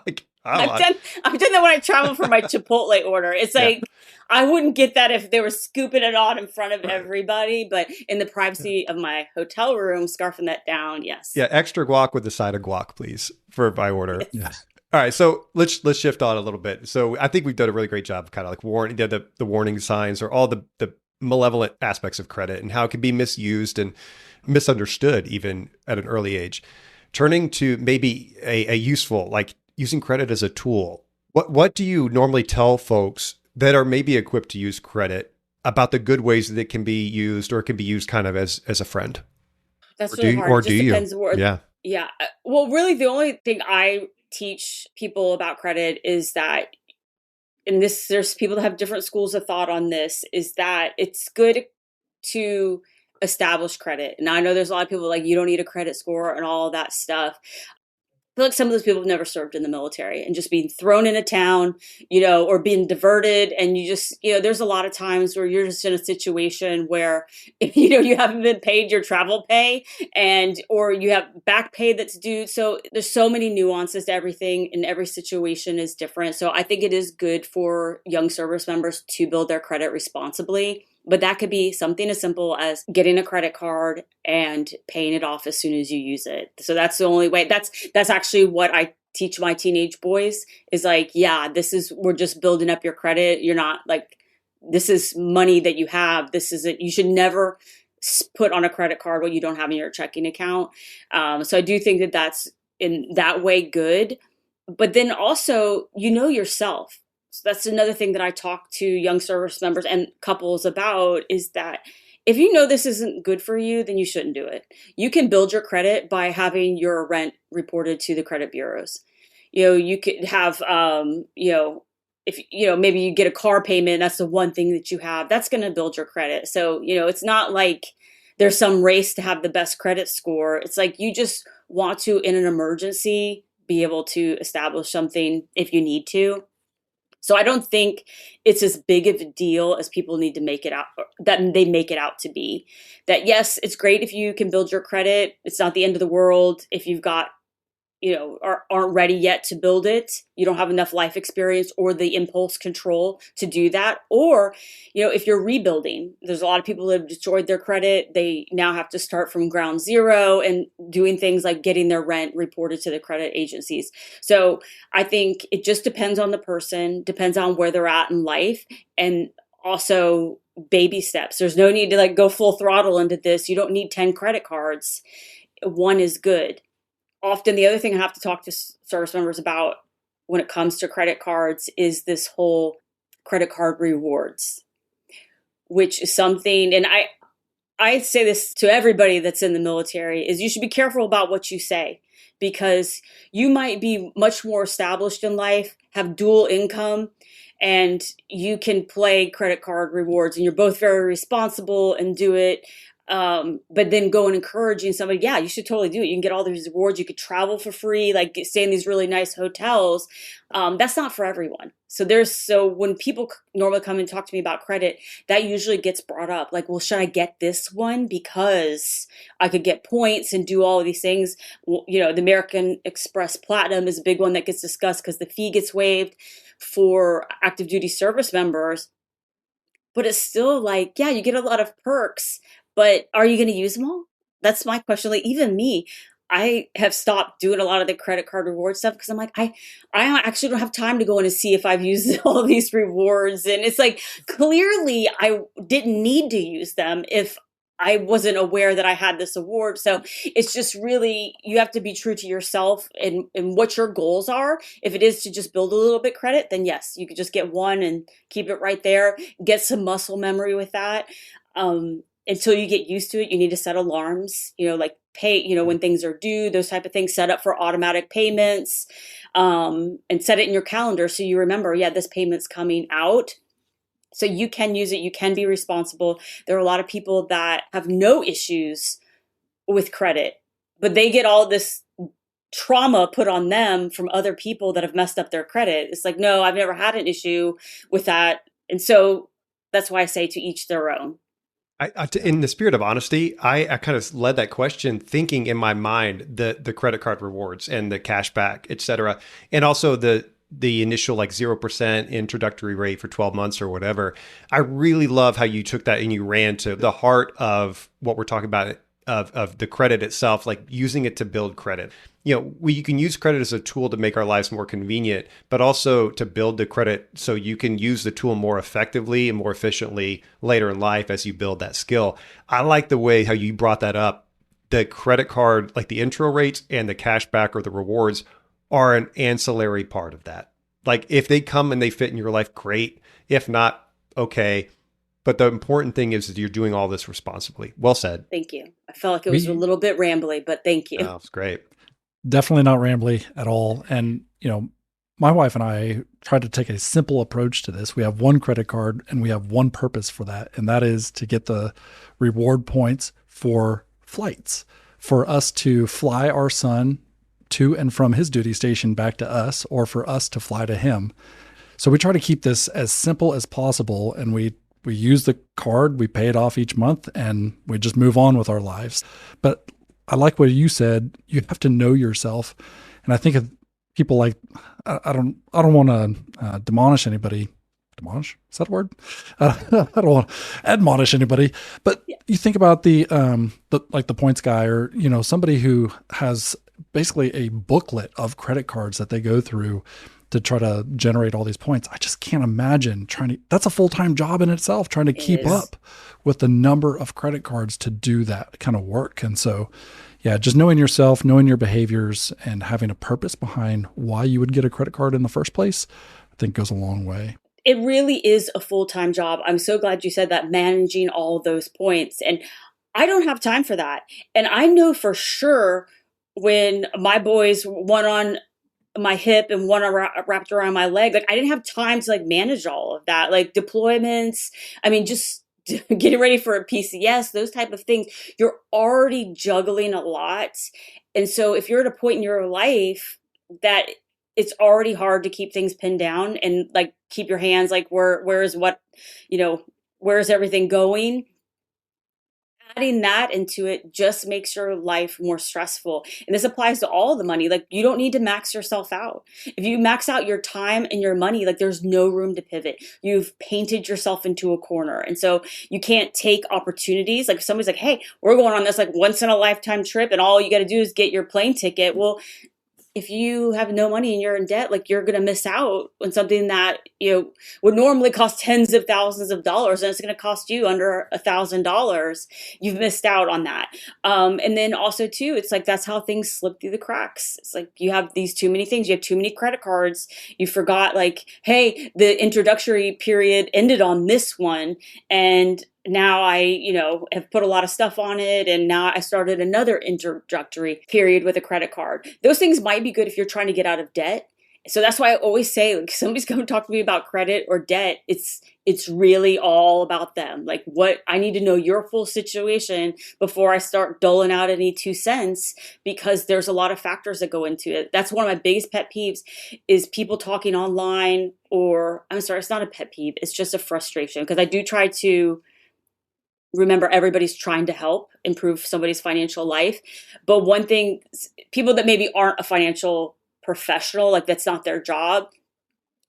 Like, I've done that when I travel for my Chipotle order. It's like, I wouldn't get that if they were scooping it on in front of everybody, but in the privacy of my hotel room, scarfing that down, yes. Yeah, extra guac with the side of guac, please, for my order. Yes. All right, so let's shift on a little bit. So I think we've done a really great job of kind of like warning the warning signs or all the malevolent aspects of credit and how it can be misused and misunderstood even at an early age. Turning to maybe a useful, like using credit as a tool. What do you normally tell folks that are maybe equipped to use credit about the good ways that it can be used, or it can be used kind of as a friend? That's really hard. Or do you? Yeah. Well, really, the only thing I teach people about credit is that, and there's people that have different schools of thought on this, is that it's good to establish credit. And I know there's a lot of people like, you don't need a credit score and all of that stuff. feel like some of those people have never served in the military and just being thrown in a town, or being diverted. And you just, there's a lot of times where you're just in a situation where, you haven't been paid your travel pay or you have back pay that's due. So there's so many nuances to everything, and every situation is different. So I think it is good for young service members to build their credit responsibly. But that could be something as simple as getting a credit card and paying it off as soon as you use it. So that's the only way. That's actually what I teach my teenage boys is like, yeah, we're just building up your credit. You're not like, this is money that you have. You should never put on a credit card what you don't have in your checking account. So I do think that that's in that way good. But then also, yourself. So that's another thing that I talk to young service members and couples about is that if you know this isn't good for you, then you shouldn't do it. You can build your credit by having your rent reported to the credit bureaus. You could have, if, maybe you get a car payment, that's the one thing that you have, that's going to build your credit. So, it's not like there's some race to have the best credit score. It's like you just want to, in an emergency, be able to establish something if you need to. So I don't think it's as big of a deal as people need to make it out, that they make it out to be. That yes, it's great if you can build your credit. It's not the end of the world if you've got, aren't ready yet to build it. You don't have enough life experience or the impulse control to do that. Or, if you're rebuilding, there's a lot of people that have destroyed their credit. They now have to start from ground zero and doing things like getting their rent reported to the credit agencies. So I think it just depends on the person, depends on where they're at in life, and also baby steps. There's no need to go full throttle into this. You don't need 10 credit cards. One is good. Often the other thing I have to talk to service members about when it comes to credit cards is this whole credit card rewards, which is something, and I say this to everybody that's in the military, is you should be careful about what you say, because you might be much more established in life, have dual income, and you can play credit card rewards, and you're both very responsible and do it. But then go and encouraging somebody, yeah, you should totally do it. You can get all these rewards. You could travel for free, stay in these really nice hotels. That's not for everyone. So when people normally come and talk to me about credit, that usually gets brought up. Like, well, should I get this one because I could get points and do all of these things? Well, the American Express Platinum is a big one that gets discussed because the fee gets waived for active duty service members. But it's still like, yeah, you get a lot of perks. But are you going to use them all? That's my question. Like, even me, I have stopped doing a lot of the credit card reward stuff because I'm like, I actually don't have time to go in and see if I've used all of these rewards. And it's like, clearly I didn't need to use them if I wasn't aware that I had this award. So it's just really, you have to be true to yourself and what your goals are. If it is to just build a little bit credit, then yes, you could just get one and keep it right there. Get some muscle memory with that. Until you get used to it, you need to set alarms, pay, when things are due, those type of things, set up for automatic payments, and set it in your calendar so you remember, yeah, this payment's coming out. So you can use it. You can be responsible. There are a lot of people that have no issues with credit, but they get all this trauma put on them from other people that have messed up their credit. It's like, no, I've never had an issue with that. And so that's why I say to each their own. In the spirit of honesty, I kind of led that question thinking in my mind the credit card rewards and the cash back, et cetera. And also the initial 0% introductory rate for 12 months or whatever. I really love how you took that and you ran to the heart of what we're talking about of the credit itself, like using it to build credit. You can use credit as a tool to make our lives more convenient, but also to build the credit so you can use the tool more effectively and more efficiently later in life as you build that skill. I like the way how you brought that up. The credit card, like the intro rates and the cash back or the rewards, are an ancillary part of that. Like if they come and they fit in your life, great. If not, okay. But the important thing is that you're doing all this responsibly. Well said. Thank you. I felt like it was a little bit rambly, but thank you. Oh, it's great. Definitely not rambly at all. And, my wife and I tried to take a simple approach to this. We have one credit card and we have one purpose for that. And that is to get the reward points for flights, for us to fly our son to and from his duty station back to us, or for us to fly to him. So we try to keep this as simple as possible, and we use the card, we pay it off each month, and we just move on with our lives. But I like what you said. You have to know yourself. And I think of people like, I don't want to demolish anybody. Demolish? Is that a word? I don't want to admonish anybody, but you think about the points guy, or, somebody who has basically a booklet of credit cards that they go through to try to generate all these points. I just can't imagine that's a full-time job in itself, trying to keep up with the number of credit cards to do that kind of work. And so, yeah, just knowing yourself, knowing your behaviors, and having a purpose behind why you would get a credit card in the first place, I think goes a long way. It really is a full-time job. I'm so glad you said that, managing all those points. And I don't have time for that. And I know for sure when my boys, one on my hip and one wrapped around my leg, like I didn't have time to manage all of that, like deployments. I mean, just getting ready for a PCS, those type of things. You're already juggling a lot. And so if you're at a point in your life that it's already hard to keep things pinned down and keep your hands where's everything going? Adding that into it just makes your life more stressful. And this applies to all the money. You don't need to max yourself out. If you max out your time and your money, there's no room to pivot. You've painted yourself into a corner. And so you can't take opportunities. If somebody's like, hey, we're going on this once in a lifetime trip and all you got to do is get your plane ticket. Well, if you have no money and you're in debt, you're going to miss out on something that, would normally cost tens of thousands of dollars, and it's going to cost you under $1,000. You've missed out on that. And then also too, it's that's how things slip through the cracks. It's you have these too many things. You have too many credit cards. You forgot hey, the introductory period ended on this one, and now I, have put a lot of stuff on it, and now I started another introductory period with a credit card. Those things might be good if you're trying to get out of debt. So that's why I always say, somebody's going to talk to me about credit or debt, it's really all about them. What I need to know your full situation before I start doling out any 2 cents, because there's a lot of factors that go into it. That's one of my biggest pet peeves is people talking online, or I'm sorry, it's not a pet peeve. It's just a frustration, because I do try to remember everybody's trying to help improve somebody's financial life. But one thing, people that maybe aren't a financial professional, that's not their job,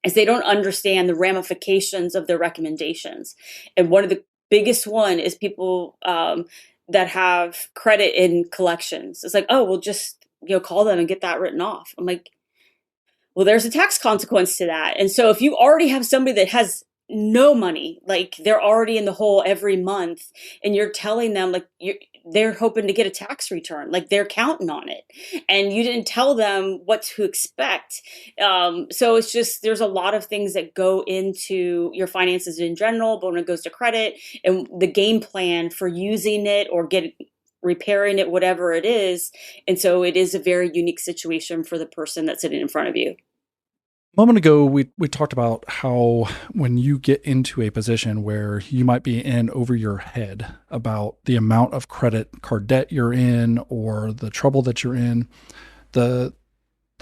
is they don't understand the ramifications of their recommendations. And one of the biggest one is people that have credit in collections. It's oh, well, just call them and get that written off. I'm well, there's a tax consequence to that. And so if you already have somebody that has no money, they're already in the hole every month, and you're telling them they're hoping to get a tax return, they're counting on it, and you didn't tell them what to expect. So it's just, there's a lot of things that go into your finances in general, but when it goes to credit and the game plan for using it or repairing it, whatever it is. And so it is a very unique situation for the person that's sitting in front of you. A moment ago, we talked about how when you get into a position where you might be in over your head about the amount of credit card debt you're in or the trouble that you're in, the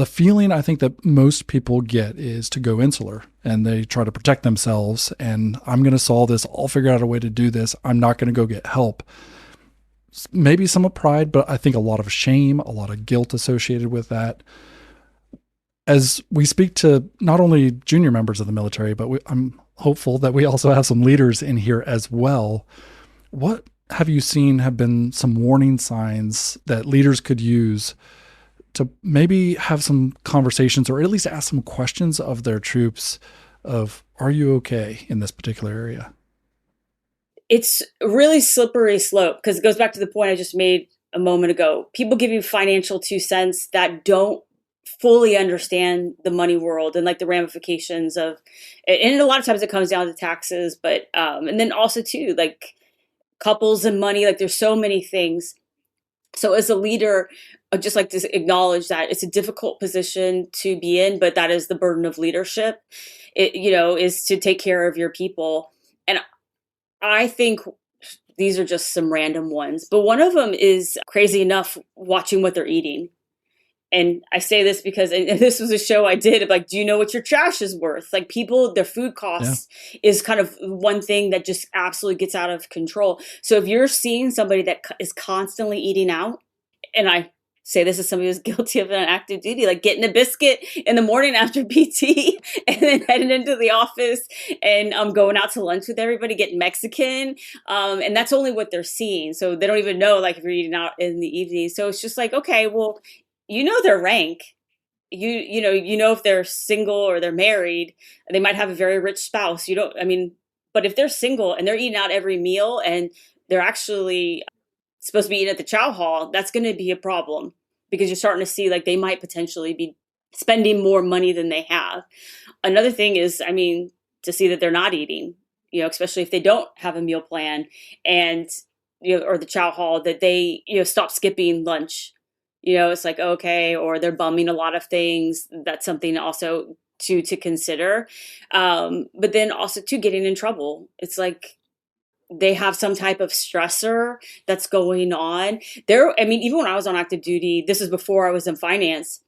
feeling I think that most people get is to go insular, and they try to protect themselves, and I'm going to solve this. I'll figure out a way to do this. I'm not going to go get help. Maybe some of pride, but I think a lot of shame, a lot of guilt associated with that. As we speak to not only junior members of the military, but I'm hopeful that we also have some leaders in here as well. What have you seen have been some warning signs that leaders could use to maybe have some conversations, or at least ask some questions of their troops of, are you okay in this particular area? It's a really slippery slope, because it goes back to the point I just made a moment ago. People give you financial 2 cents that don't fully understand the money world and the ramifications of, and a lot of times it comes down to taxes, but and then also too couples and money, there's so many things. So as a leader, I'd just like to acknowledge that it's a difficult position to be in, but that is the burden of leadership. It is to take care of your people. And I think these are just some random ones, but one of them is, crazy enough, watching what they're eating. And I say this because and this was a show I did, like, do you know what your trash is worth? Like, people, their food costs is kind of one thing that just absolutely gets out of control. So if you're seeing somebody that is constantly eating out, and I say this as somebody who's guilty of an active duty, like getting a biscuit in the morning after PT and then heading into the office and going out to lunch with everybody, getting Mexican. And that's only what they're seeing. So they don't even know, like, if you're eating out in the evening. So it's just like, okay, well, you know their rank. You know if they're single or they're married. They might have a very rich spouse. But if they're single and they're eating out every meal and they're actually supposed to be eating at the chow hall, that's going to be a problem, because you're starting to see like they might potentially be spending more money than they have. Another thing is, to see that they're not eating, especially if they don't have a meal plan, and or the chow hall, that they stop skipping lunch. It's like, okay, or they're bumming a lot of things. That's something also to consider. But then also to getting in trouble. It's like they have some type of stressor that's going on there. Even when I was on active duty, this is before I was in finance,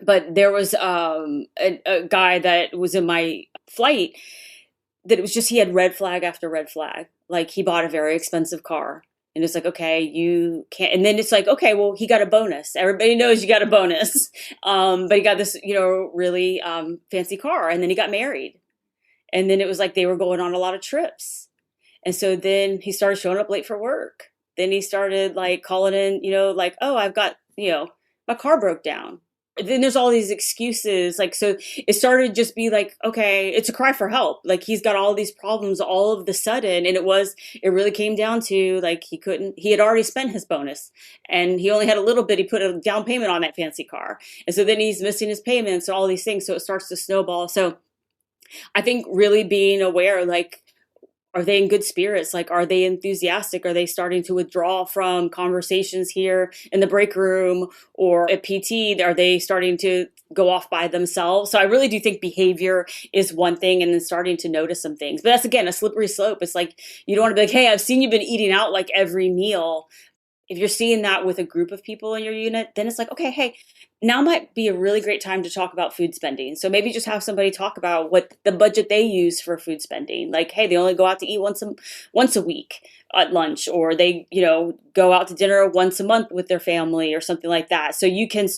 but there was a guy that was in my flight that it was just, he had red flag after red flag. Like, he bought a very expensive car. And it's like, okay, you can't. And then it's like, okay, well, he got a bonus. Everybody knows you got a bonus. But he got this, really fancy car. And then he got married. And then it was like they were going on a lot of trips. And so then he started showing up late for work. Then he started like calling in, like, oh, I've got, my car broke down. Then there's all these excuses. Like, so it started just be like, okay, it's a cry for help. Like, he's got all these problems all of the sudden. And it really came down to like, he had already spent his bonus and he only had a little bit. He put a down payment on that fancy car. And so then he's missing his payments and all these things. So it starts to snowball. So I think really being aware, like, are they in good spirits? Like, are they enthusiastic? Are they starting to withdraw from conversations here in the break room or at PT? Are they starting to go off by themselves? So I really do think behavior is one thing, and then starting to notice some things. But that's, again, a slippery slope. It's like, you don't want to be like, hey, I've seen you've been eating out like every meal. If you're seeing that with a group of people in your unit, then it's like, okay, hey, now might be a really great time to talk about food spending. So maybe just have somebody talk about what the budget they use for food spending. Like, hey, they only go out to eat once a week at lunch, or they, go out to dinner once a month with their family or something like that. So you can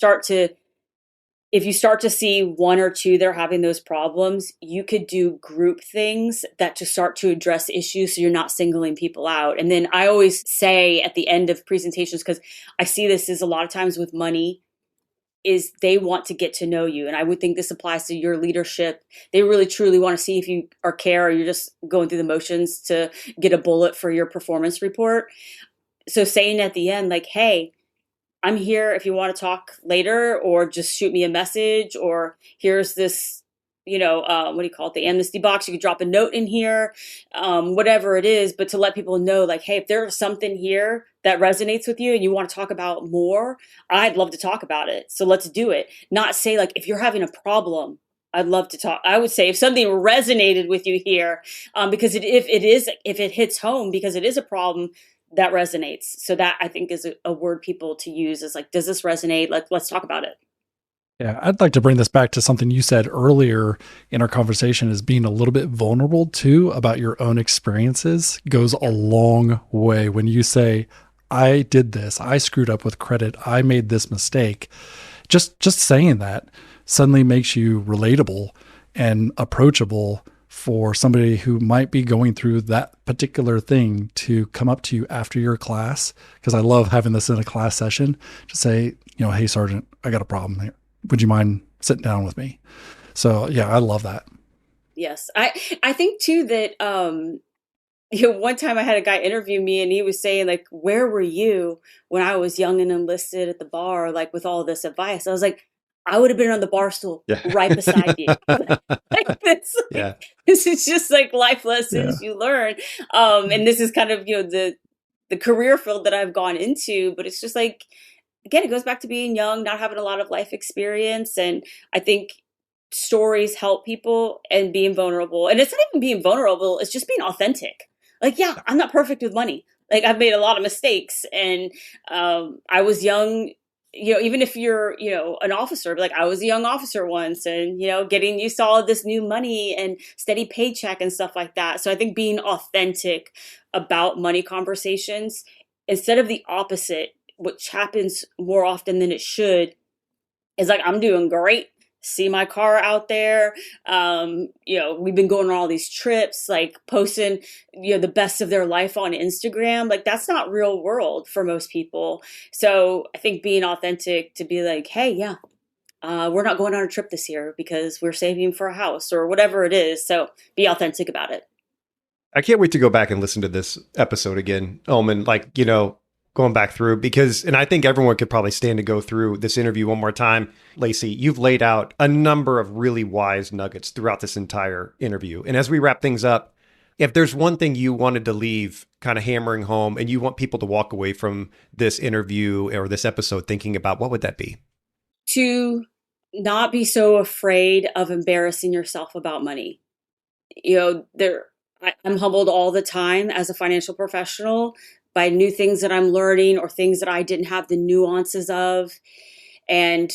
if you start to see one or two they're having those problems, you could do group things that to start to address issues so you're not singling people out. And then I always say at the end of presentations, because I see this is a lot of times with money, is they want to get to know you. And I would think this applies to your leadership. They really truly want to see if you are care or you're just going through the motions to get a bullet for your performance report. So saying at the end, like, hey, I'm here if you want to talk later, or just shoot me a message, or here's this, what do you call it? The amnesty box. You could drop a note in here, whatever it is, but to let people know, like, hey, if there's something here that resonates with you and you want to talk about more, I'd love to talk about it. So let's do it. Not say like, if you're having a problem, I'd love to talk. I would say if something resonated with you here, because if it hits home, because it is a problem, that resonates. So that, I think, is a word people to use, is like, does this resonate? Let's talk about it. Yeah, I'd like to bring this back to something you said earlier in our conversation, is being a little bit vulnerable too about your own experiences goes a long way. When you say, I did this, I screwed up with credit, I made this mistake, just saying that suddenly makes you relatable and approachable for somebody who might be going through that particular thing to come up to you after your class. Because I love having this in a class session to say, hey, Sergeant, I got a problem here. Would you mind sitting down with me? So yeah, I love that. Yes. I think too that, one time I had a guy interview me and he was saying like, where were you when I was young and enlisted at the bar, like with all this advice? I was like, I would have been on the bar stool right beside you. This is just like life lessons you learn. And this is kind of, the career field that I've gone into, but it's just like, again, it goes back to being young, not having a lot of life experience. And I think stories help people, and being vulnerable. And it's not even being vulnerable, it's just being authentic. Like, yeah, I'm not perfect with money. Like, I've made a lot of mistakes, and I was young even if you're, an officer, like I was a young officer once and, getting used to all of this new money and steady paycheck and stuff like that. So I think being authentic about money conversations instead of the opposite, which happens more often than it should, is like, I'm doing great. See my car out there. We've been going on all these trips, like posting, the best of their life on Instagram. Like that's not real world for most people. So I think being authentic to be like, hey, yeah, we're not going on a trip this year because we're saving for a house or whatever it is. So be authentic about it. I can't wait to go back and listen to this episode again, Omen, going back through and I think everyone could probably stand to go through this interview one more time. Lacey, you've laid out a number of really wise nuggets throughout this entire interview. And as we wrap things up, if there's one thing you wanted to leave kind of hammering home and you want people to walk away from this interview or this episode thinking about, what would that be? To not be so afraid of embarrassing yourself about money. I'm humbled all the time as a financial professional by new things that I'm learning or things that I didn't have the nuances of. And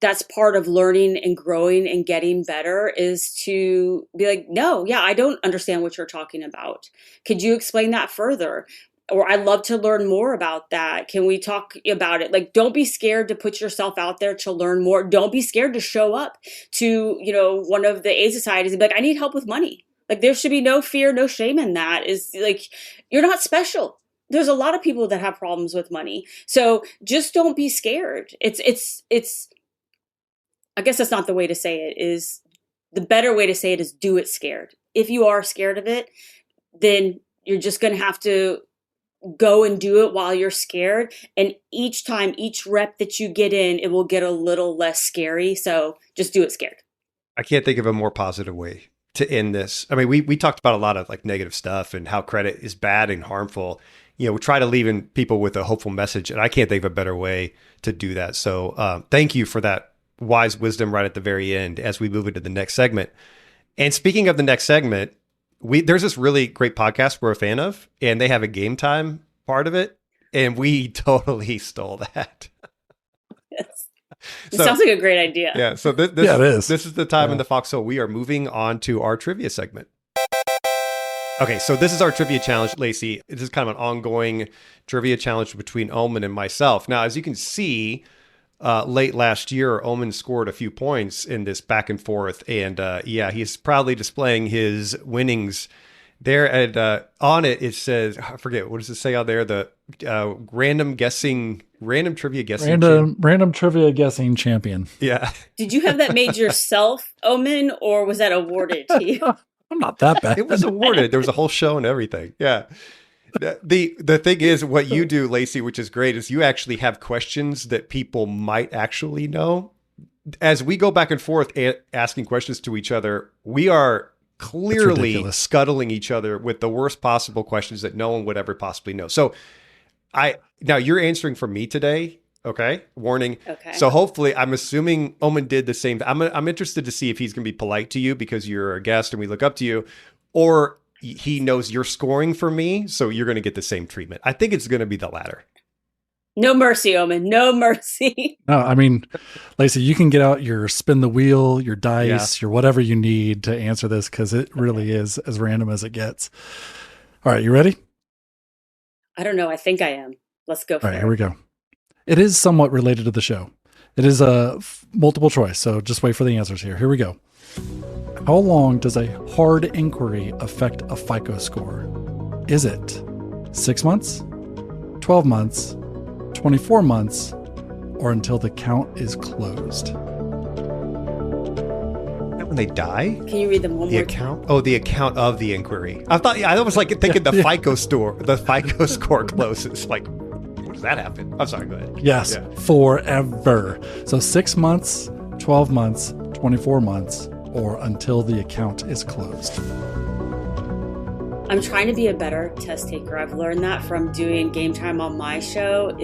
that's part of learning and growing and getting better is to be like, no, yeah, I don't understand what you're talking about. Could you explain that further? Or I'd love to learn more about that. Can we talk about it? Like, don't be scared to put yourself out there to learn more. Don't be scared to show up to, one of the aid societies and be like, I need help with money. Like there should be no fear, no shame in that. Is like, you're not special. There's a lot of people that have problems with money. So just don't be scared. It's, I guess that's not the way to say it. Is the better way to say it is do it scared. If you are scared of it, then you're just going to have to go and do it while you're scared. And each time, each rep that you get in, it will get a little less scary. So just do it scared. I can't think of a more positive way to end this. I mean, we talked about a lot of like negative stuff and how credit is bad and harmful. We try to leave in people with a hopeful message, and I can't think of a better way to do that. So thank you for that wise wisdom right at the very end as we move into the next segment. And speaking of the next segment, there's this really great podcast we're a fan of, and they have a game time part of it, and we totally stole that. Yes. It sounds like a great idea. Yeah. So it is. This is the time in the foxhole. We are moving on to our trivia segment. Okay, so this is our trivia challenge, Lacey. This is kind of an ongoing trivia challenge between Omen and myself. Now, as you can see, late last year, Omen scored a few points in this back and forth. And he's proudly displaying his winnings there. And on it says, I forget, what does it say on there? The random trivia guessing. Random trivia guessing champion. Yeah. Did you have that made yourself, Omen, or was that awarded to you? I'm not that bad. It was awarded. There was a whole show and everything. Yeah. The thing is, what you do, Lacey, which is great, is you actually have questions that people might actually know. As we go back and forth asking questions to each other, we are clearly scuttling each other with the worst possible questions that no one would ever possibly know. So now you're answering for me today. Okay. Warning. Okay. So hopefully, I'm assuming Omen did the same. I'm interested to see if he's going to be polite to you because you're a guest and we look up to you, or he knows you're scoring for me, so you're going to get the same treatment. I think it's going to be the latter. No mercy, Omen. No mercy. No, I mean, Lacey, you can get out your spin the wheel, your dice, your whatever you need to answer this because it really is as random as it gets. All right, you ready? I don't know. I think I am. Let's go for it. All right, here we go. It is somewhat related to the show. It is a multiple choice, so just wait for the answers here. Here we go. How long does a hard inquiry affect a FICO score? Is it 6 months, 12 months, 24 months, or until the count is closed? When they die? Can you read them one more time? Oh, the account of the inquiry. I was like thinking the FICO score closes. Like, does that happen? I'm sorry, go ahead. Yes, forever. So 6 months, 12 months, 24 months, or until the account is closed. I'm trying to be a better test taker. I've learned that from doing game time on my show.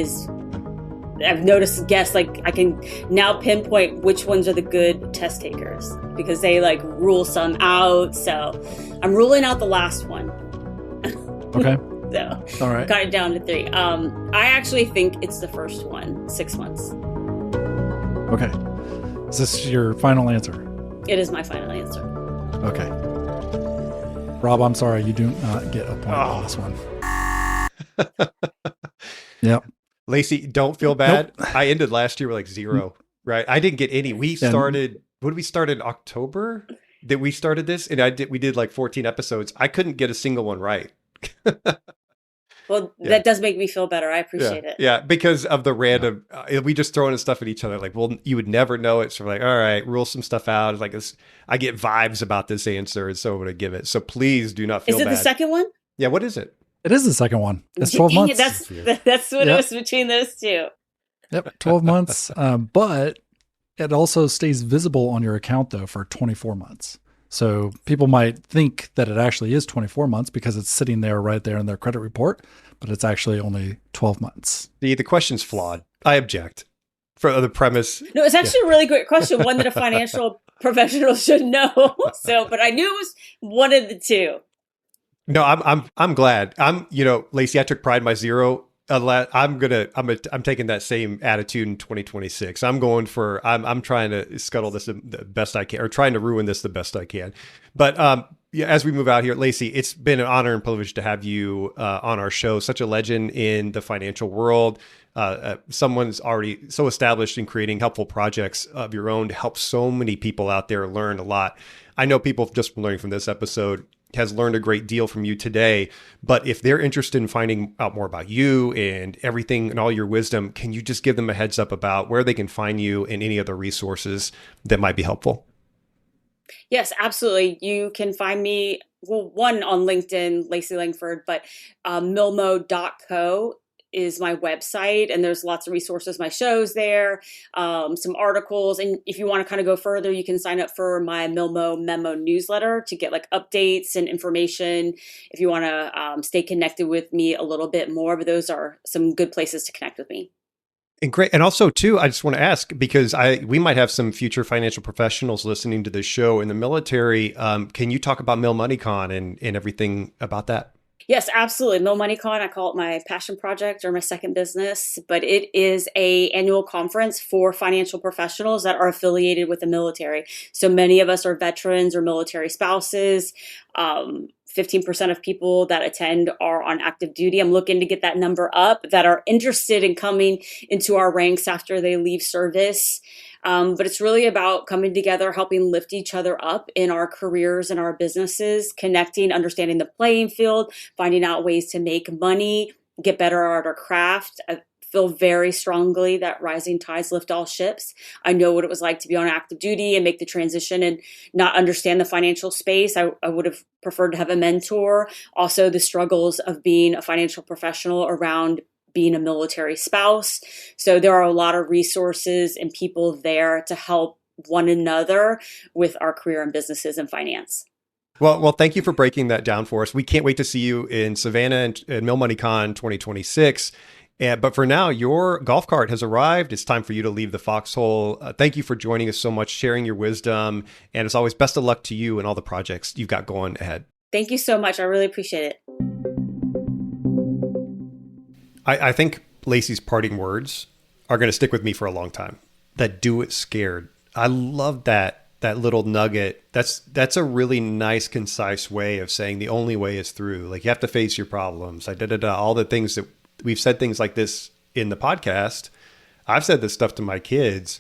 I've noticed guests, like I can now pinpoint which ones are the good test takers because they like rule some out. So I'm ruling out the last one. Okay. So All right. got it down to 3. I actually think it's the first one, 6 months. Okay. Is this your final answer? It is my final answer. Okay. Rob, I'm sorry. You do not get a point on this one. Yep. Lacey, don't feel bad. I ended last year with like 0, right? I didn't get any. We started, what did we start in October? That we started this, and we did like 14 episodes. I couldn't get a single one right. Well, that does make me feel better. I appreciate it. Yeah, because of the random, we just throwing stuff at each other. Like, well, you would never know it. So we're like, all right, rule some stuff out. It's like this, I get vibes about this answer, and so I'm going to give it. So please do not feel bad. Is it the second one? Yeah, what is it? It is the second one. It's 12 Dang months. That's what it was between those two. Yep, 12 months. But it also stays visible on your account, though, for 24 months. So people might think that it actually is 24 months because it's sitting there right there in their credit report, but it's actually only 12 months. The question's flawed. I object for the premise. No, it's actually a really great question, one that a financial professional should know. So, but I knew it was one of the two. No, I'm glad. Lacey, I took pride in my 0. I'm taking that same attitude in 2026. I'm trying to scuttle this the best I can, or trying to ruin this the best I can. But as we move out here, Lacey, it's been an honor and privilege to have you on our show. Such a legend in the financial world. Someone's already so established in creating helpful projects of your own to help so many people out there learn a lot. I know people just from learning from this episode has learned a great deal from you today, but if they're interested in finding out more about you and everything and all your wisdom, can you just give them a heads up about where they can find you and any other resources that might be helpful? Yes, absolutely. You can find me, one on LinkedIn, Lacey Langford, but milmo.co is my website, and there's lots of resources, my shows there, some articles. And if you want to kind of go further, you can sign up for my MilMo Memo newsletter to get like updates and information if you want to stay connected with me a little bit more. But those are some good places to connect with me. And great. And also too, I just want to ask, because we might have some future financial professionals listening to this show in the military. Can you talk about MilMoneyCon and everything about that? Yes, absolutely. MilMoneyCon, I call it my passion project or my second business, but it is an annual conference for financial professionals that are affiliated with the military. So many of us are veterans or military spouses. 15% of people that attend are on active duty. I'm looking to get that number up that are interested in coming into our ranks after they leave service. But it's really about coming together, helping lift each other up in our careers and our businesses, connecting, understanding the playing field, finding out ways to make money, get better at our craft. I feel very strongly that rising tides lift all ships. I know what it was like to be on active duty and make the transition and not understand the financial space. I would have preferred to have a mentor. Also, the struggles of being a financial professional around being a military spouse. So there are a lot of resources and people there to help one another with our career and businesses and finance. Well, thank you for breaking that down for us. We can't wait to see you in Savannah and MilMoneyCon 2026. But for now, your golf cart has arrived. It's time for you to leave the foxhole. Thank you for joining us so much, sharing your wisdom. And as always, best of luck to you and all the projects you've got going ahead. Thank you so much. I really appreciate it. I think Lacey's parting words are going to stick with me for a long time. That do it scared. I love that little nugget. That's a really nice, concise way of saying the only way is through. Like, you have to face your problems. All the things that we've said things like this in the podcast. I've said this stuff to my kids,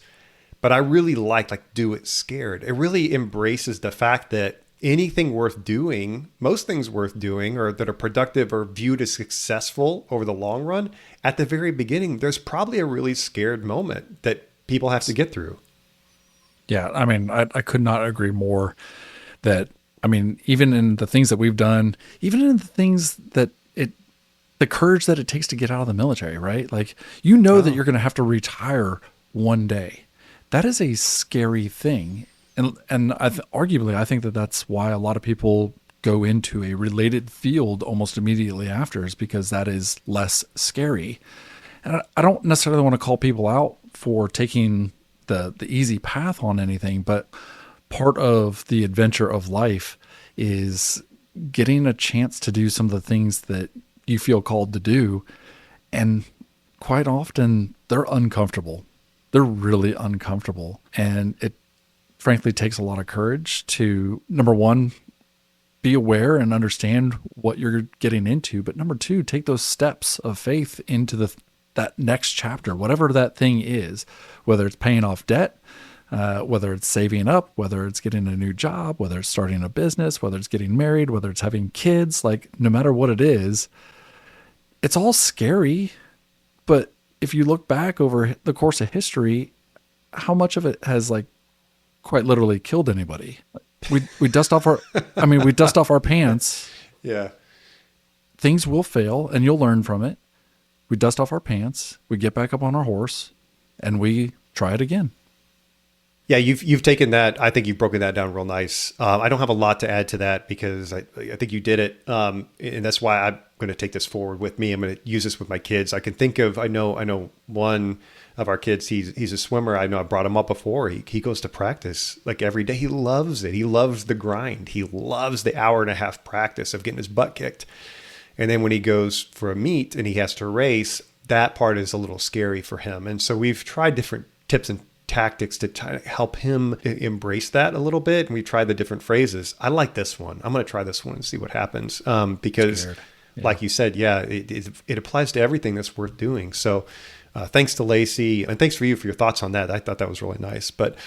but I really like do it scared. It really embraces the fact that anything worth doing, most things worth doing, or that are productive or viewed as successful over the long run, at the very beginning, there's probably a really scared moment that people have to get through. Yeah. I mean, I could not agree more that, I mean, even in the things that we've done, even in the things that the courage that it takes to get out of the military, right? Like, that you're going to have to retire one day. That is a scary thing. And arguably, I think that's why a lot of people go into a related field almost immediately after, is because that is less scary. And I don't necessarily want to call people out for taking the easy path on anything, but part of the adventure of life is getting a chance to do some of the things that you feel called to do. And quite often they're uncomfortable. They're really uncomfortable. And it frankly takes a lot of courage to, number one, be aware and understand what you're getting into. But number two, take those steps of faith into that next chapter, whatever that thing is, whether it's paying off debt, whether it's saving up, whether it's getting a new job, whether it's starting a business, whether it's getting married, whether it's having kids, like no matter what it is, it's all scary. But if you look back over the course of history, how much of it has like quite literally killed anybody? We dust off we dust off our pants. Yeah. Things will fail and you'll learn from it. We dust off our pants, we get back up on our horse, and we try it again. Yeah, you've taken that. I think you've broken that down real nice. I don't have a lot to add to that because I think you did it, and that's why I'm going to take this forward with me. I'm going to use this with my kids. I know one of our kids. He's a swimmer. I know I brought him up before. He goes to practice like every day. He loves it. He loves the grind. He loves the hour and a half practice of getting his butt kicked. And then when he goes for a meet and he has to race, that part is a little scary for him. And so we've tried different tips and tactics to try to help him embrace that a little bit. And we tried the different phrases. I like this one. I'm going to try this one and see what happens. Because like you said, it applies to everything that's worth doing. So thanks to Lacey, and thanks for your thoughts on that. I thought that was really nice. But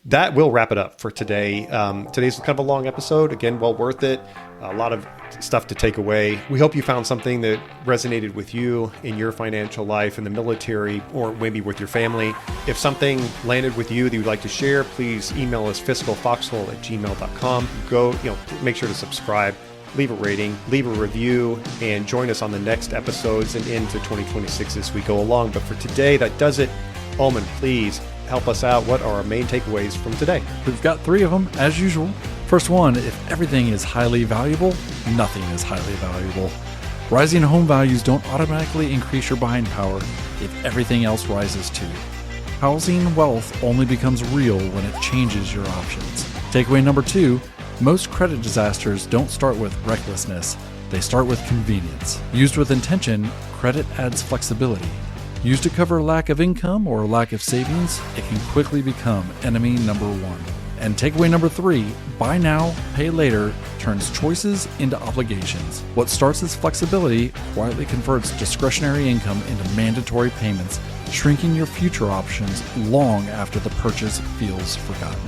that will wrap it up for today. Today's kind of a long episode. Again, well worth it. A lot of stuff to take away. We hope you found something that resonated with you in your financial life, in the military, or maybe with your family. If something landed with you that you'd like to share, please email us fiscalfoxhole@gmail.com. Go, make sure to subscribe, leave a rating, leave a review, and join us on the next episodes and into 2026 as we go along. But for today, that does it. Omen, please help us out. What are our main takeaways from today? We've got 3 of them, as usual. First one, if everything is highly valuable, nothing is highly valuable. Rising home values don't automatically increase your buying power if everything else rises too. Housing wealth only becomes real when it changes your options. Takeaway number 2, most credit disasters don't start with recklessness. They start with convenience. Used with intention, credit adds flexibility. Used to cover lack of income or lack of savings, it can quickly become enemy number 1. And takeaway number 3, buy now, pay later turns choices into obligations. What starts as flexibility quietly converts discretionary income into mandatory payments, shrinking your future options long after the purchase feels forgotten.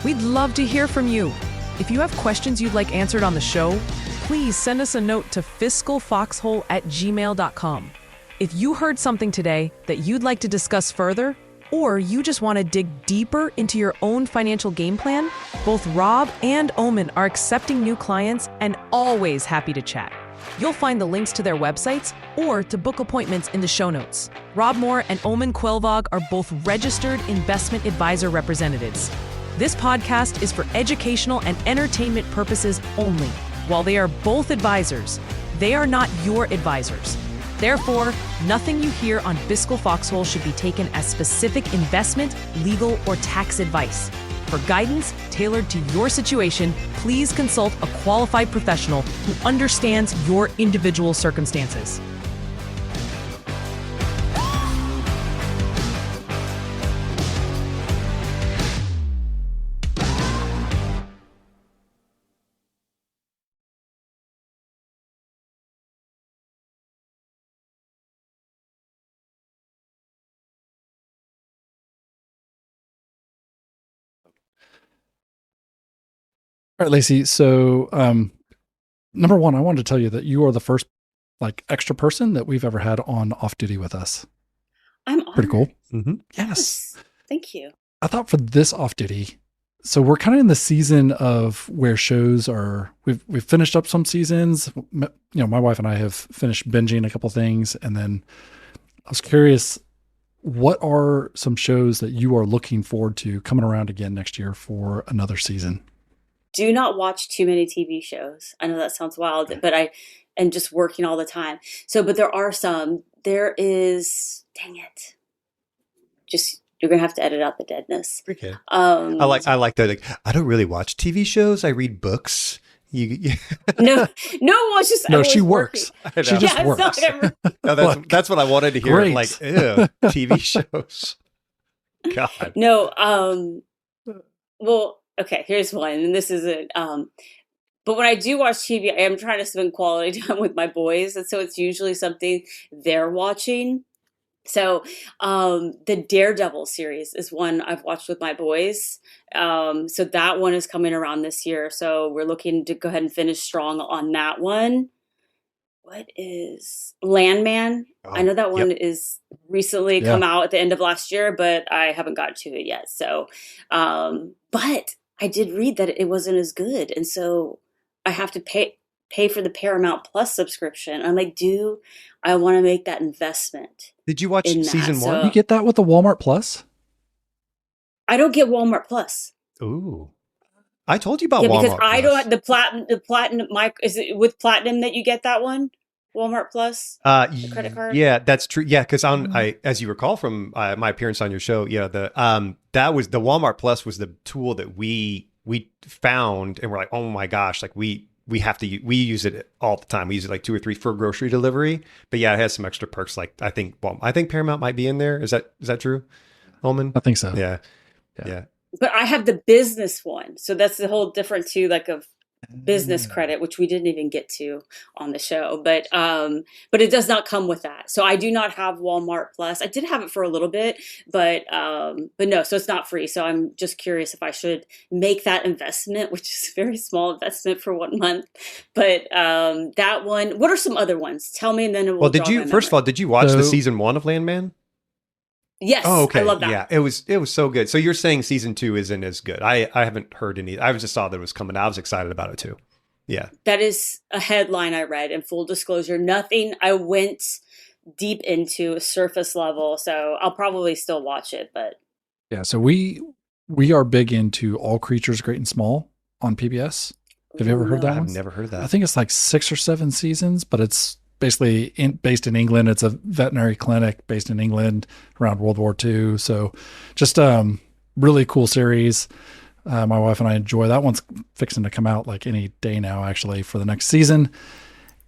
We'd love to hear from you. If you have questions you'd like answered on the show, please send us a note to fiscalfoxhole@gmail.com. If you heard something today that you'd like to discuss further, or you just want to dig deeper into your own financial game plan, both Rob and Omen are accepting new clients and always happy to chat. You'll find the links to their websites or to book appointments in the show notes. Rob Moore and Omen Quilvog are both registered investment advisor representatives. This podcast is for educational and entertainment purposes only. While they are both advisors, they are not your advisors. Therefore, nothing you hear on Fiscal Foxhole should be taken as specific investment, legal, or tax advice. For guidance tailored to your situation, please consult a qualified professional who understands your individual circumstances. All right, Lacey. So, number 1, I wanted to tell you that you are the first extra person that we've ever had on off duty with us. I'm honored. Pretty cool. Mm-hmm. Yes. Thank you. I thought for this off duty, so we're kind of in the season of where shows are. We've finished up some seasons. My wife and I have finished binging a couple things, and then I was curious, what are some shows that you are looking forward to coming around again next year for another season? Do not watch too many TV shows. I know that sounds wild, but I am just working all the time. So, but there are some. There is, dang it. Just, you're going to have to edit out the deadness. Okay. I like that. I don't really watch TV shows. I read books You No, it's just No, I'm she always works. working. She just Yeah, it's works. not like I'm- no, that's what I wanted to hear. Great. Like, ew, TV shows. God. No, well, okay, here's one, and this isn't, but when I do watch TV, I am trying to spend quality time with my boys, and so it's usually something they're watching. So, the Daredevil series is one I've watched with my boys. So that one is coming around this year. So we're looking to go ahead and finish strong on that one. What is Landman? I know that one Yep. is recently come out at the end of last year, but I haven't got to it yet. So, but I did read that it wasn't as good, and so I have to pay for the Paramount Plus subscription. I'm like, do I want to make that investment? Did you watch In that, season so- one? You get that with the Walmart Plus? I don't get Walmart Plus. Ooh, I told you about Yeah, Walmart. because I Plus. don't have the platinum. Is it with platinum that you get that one? Walmart Plus. The credit card? Yeah, that's true. Yeah, because as you recall from my appearance on your show, that was the Walmart Plus was the tool that we found, and we're like, oh my gosh, like we use it all the time. We use it like 2 or 3 for grocery delivery. But yeah, it has some extra perks. Like I think Paramount might be in there. Is that true, Omen? I think so. Yeah. But I have the business one, so that's the whole different too, like of business credit, which we didn't even get to on the show. But it does not come with that. So I do not have Walmart Plus. I did have it for a little bit, but no. So it's not free. So I'm just curious if I should make that investment, which is a very small investment for 1 month. But that one. What are some other ones? Tell me, and then we'll. Well, did you first of all did you watch the season 1 of Landman? Yes. Oh, okay. I love that. Yeah, it was so good. So you're saying season 2 isn't as good? I haven't heard any. I just saw that it was coming. I was excited about it too. Yeah. That is a headline I read. And full disclosure, nothing I went deep into, surface level. So I'll probably still watch it. But Yeah, so we are big into All Creatures Great and Small on PBS. Have you ever heard that I've one? never heard that. I think it's like 6 or 7 seasons, but it's basically based in England. It's a veterinary clinic based in England around World War II. So just really cool series. My wife and I enjoy that. One's fixing to come out like any day now, actually, for the next season.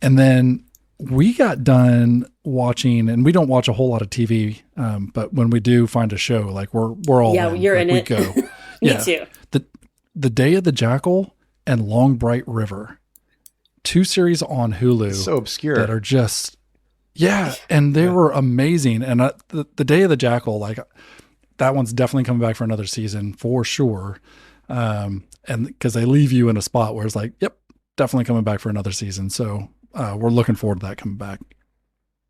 And then we got done watching, and we don't watch a whole lot of TV, but when we do find a show, like we're all you're like, in we it. go. Me too. The Day of the Jackal and Long Bright River, 2 series on Hulu. So obscure. That are just, and they were amazing. And the Day of the Jackal, like that one's definitely coming back for another season for sure. And because they leave you in a spot where it's like, yep, definitely coming back for another season. So we're looking forward to that coming back.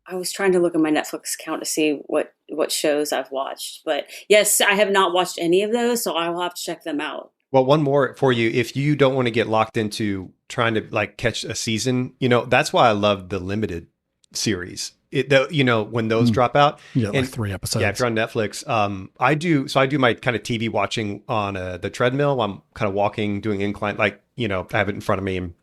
I was trying to look at my Netflix account to see what shows I've watched. But yes, I have not watched any of those, so I will have to check them out. Well, one more for you. If you don't want to get locked into trying to like catch a season, that's why I love the limited series. When those drop out. Yeah, like 3 episodes. Yeah, if you're on Netflix, I do my kind of TV watching on the treadmill while I'm kind of walking, doing incline, like, I have it in front of me. And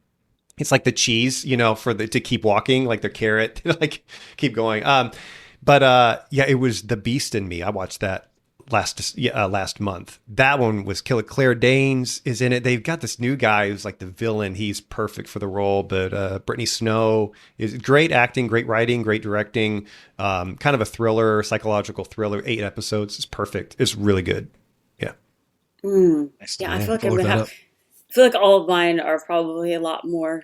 it's like the cheese, to keep walking, like the carrot, like keep going. It was The Beast in Me. I watched that last month. That one was killer. Claire Danes is in it. They've got this new guy who's like the villain. He's perfect for the role. But Brittany Snow is great acting, great writing, great directing. Kind of a thriller, psychological thriller. 8 episodes. It's perfect. It's really good. Yeah. Yeah, I feel like I feel like all of mine are probably a lot more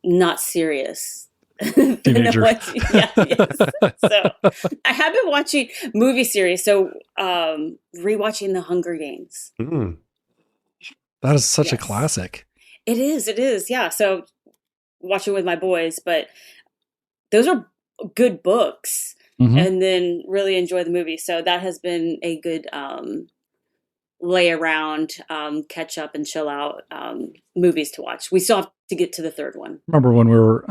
not serious. Teenager. Yes. So I have been watching movie series. So rewatching The Hunger Games. That is such a classic. It is. Yeah. So watching with my boys, but those are good books, and then really enjoy the movie. So that has been a good lay around, catch up and chill out movies to watch. We still have to get to the third one. Remember when we were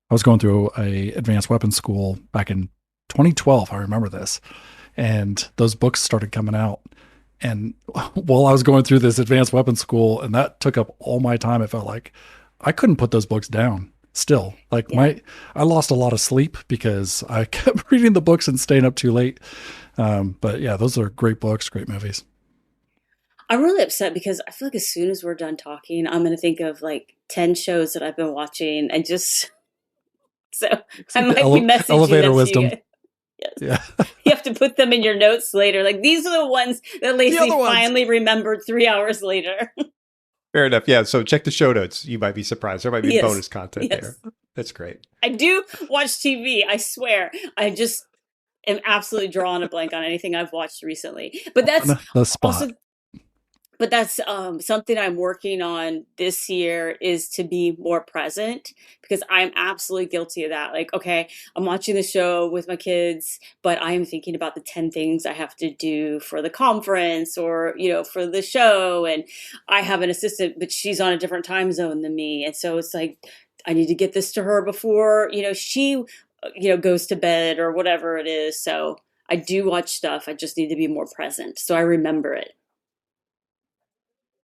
I was going through a advanced weapons school back in 2012. I remember this, and those books started coming out. And while I was going through this advanced weapons school, and that took up all my time, it felt like I couldn't put those books down. Still, like I lost a lot of sleep because I kept reading the books and staying up too late. But yeah, those are great books, great movies. I'm really upset because I feel like as soon as we're done talking, I'm going to think of like 10 shows that I've been watching and just so It's I like the might be messaging elevator them to wisdom. you. Yes. Yeah. You have to put them in your notes later. Like these are the ones that Lacey other ones. finally remembered 3 hours later. Fair enough. Yeah. So check the show notes. You might be surprised. There might be Yes. bonus content Yes. there. That's great. I do watch TV, I swear. I just am absolutely drawing a blank on anything I've watched recently. But that's The spot. also but that's something I'm working on this year is to be more present because I'm absolutely guilty of that. Like, okay, I'm watching the show with my kids, but I'm thinking about the 10 things I have to do for the conference or, you know, for the show. And I have an assistant, but she's on a different time zone than me. And so it's like, I need to get this to her before, you know, she, you know, goes to bed or whatever it is. So I do watch stuff. I just need to be more present so I remember it.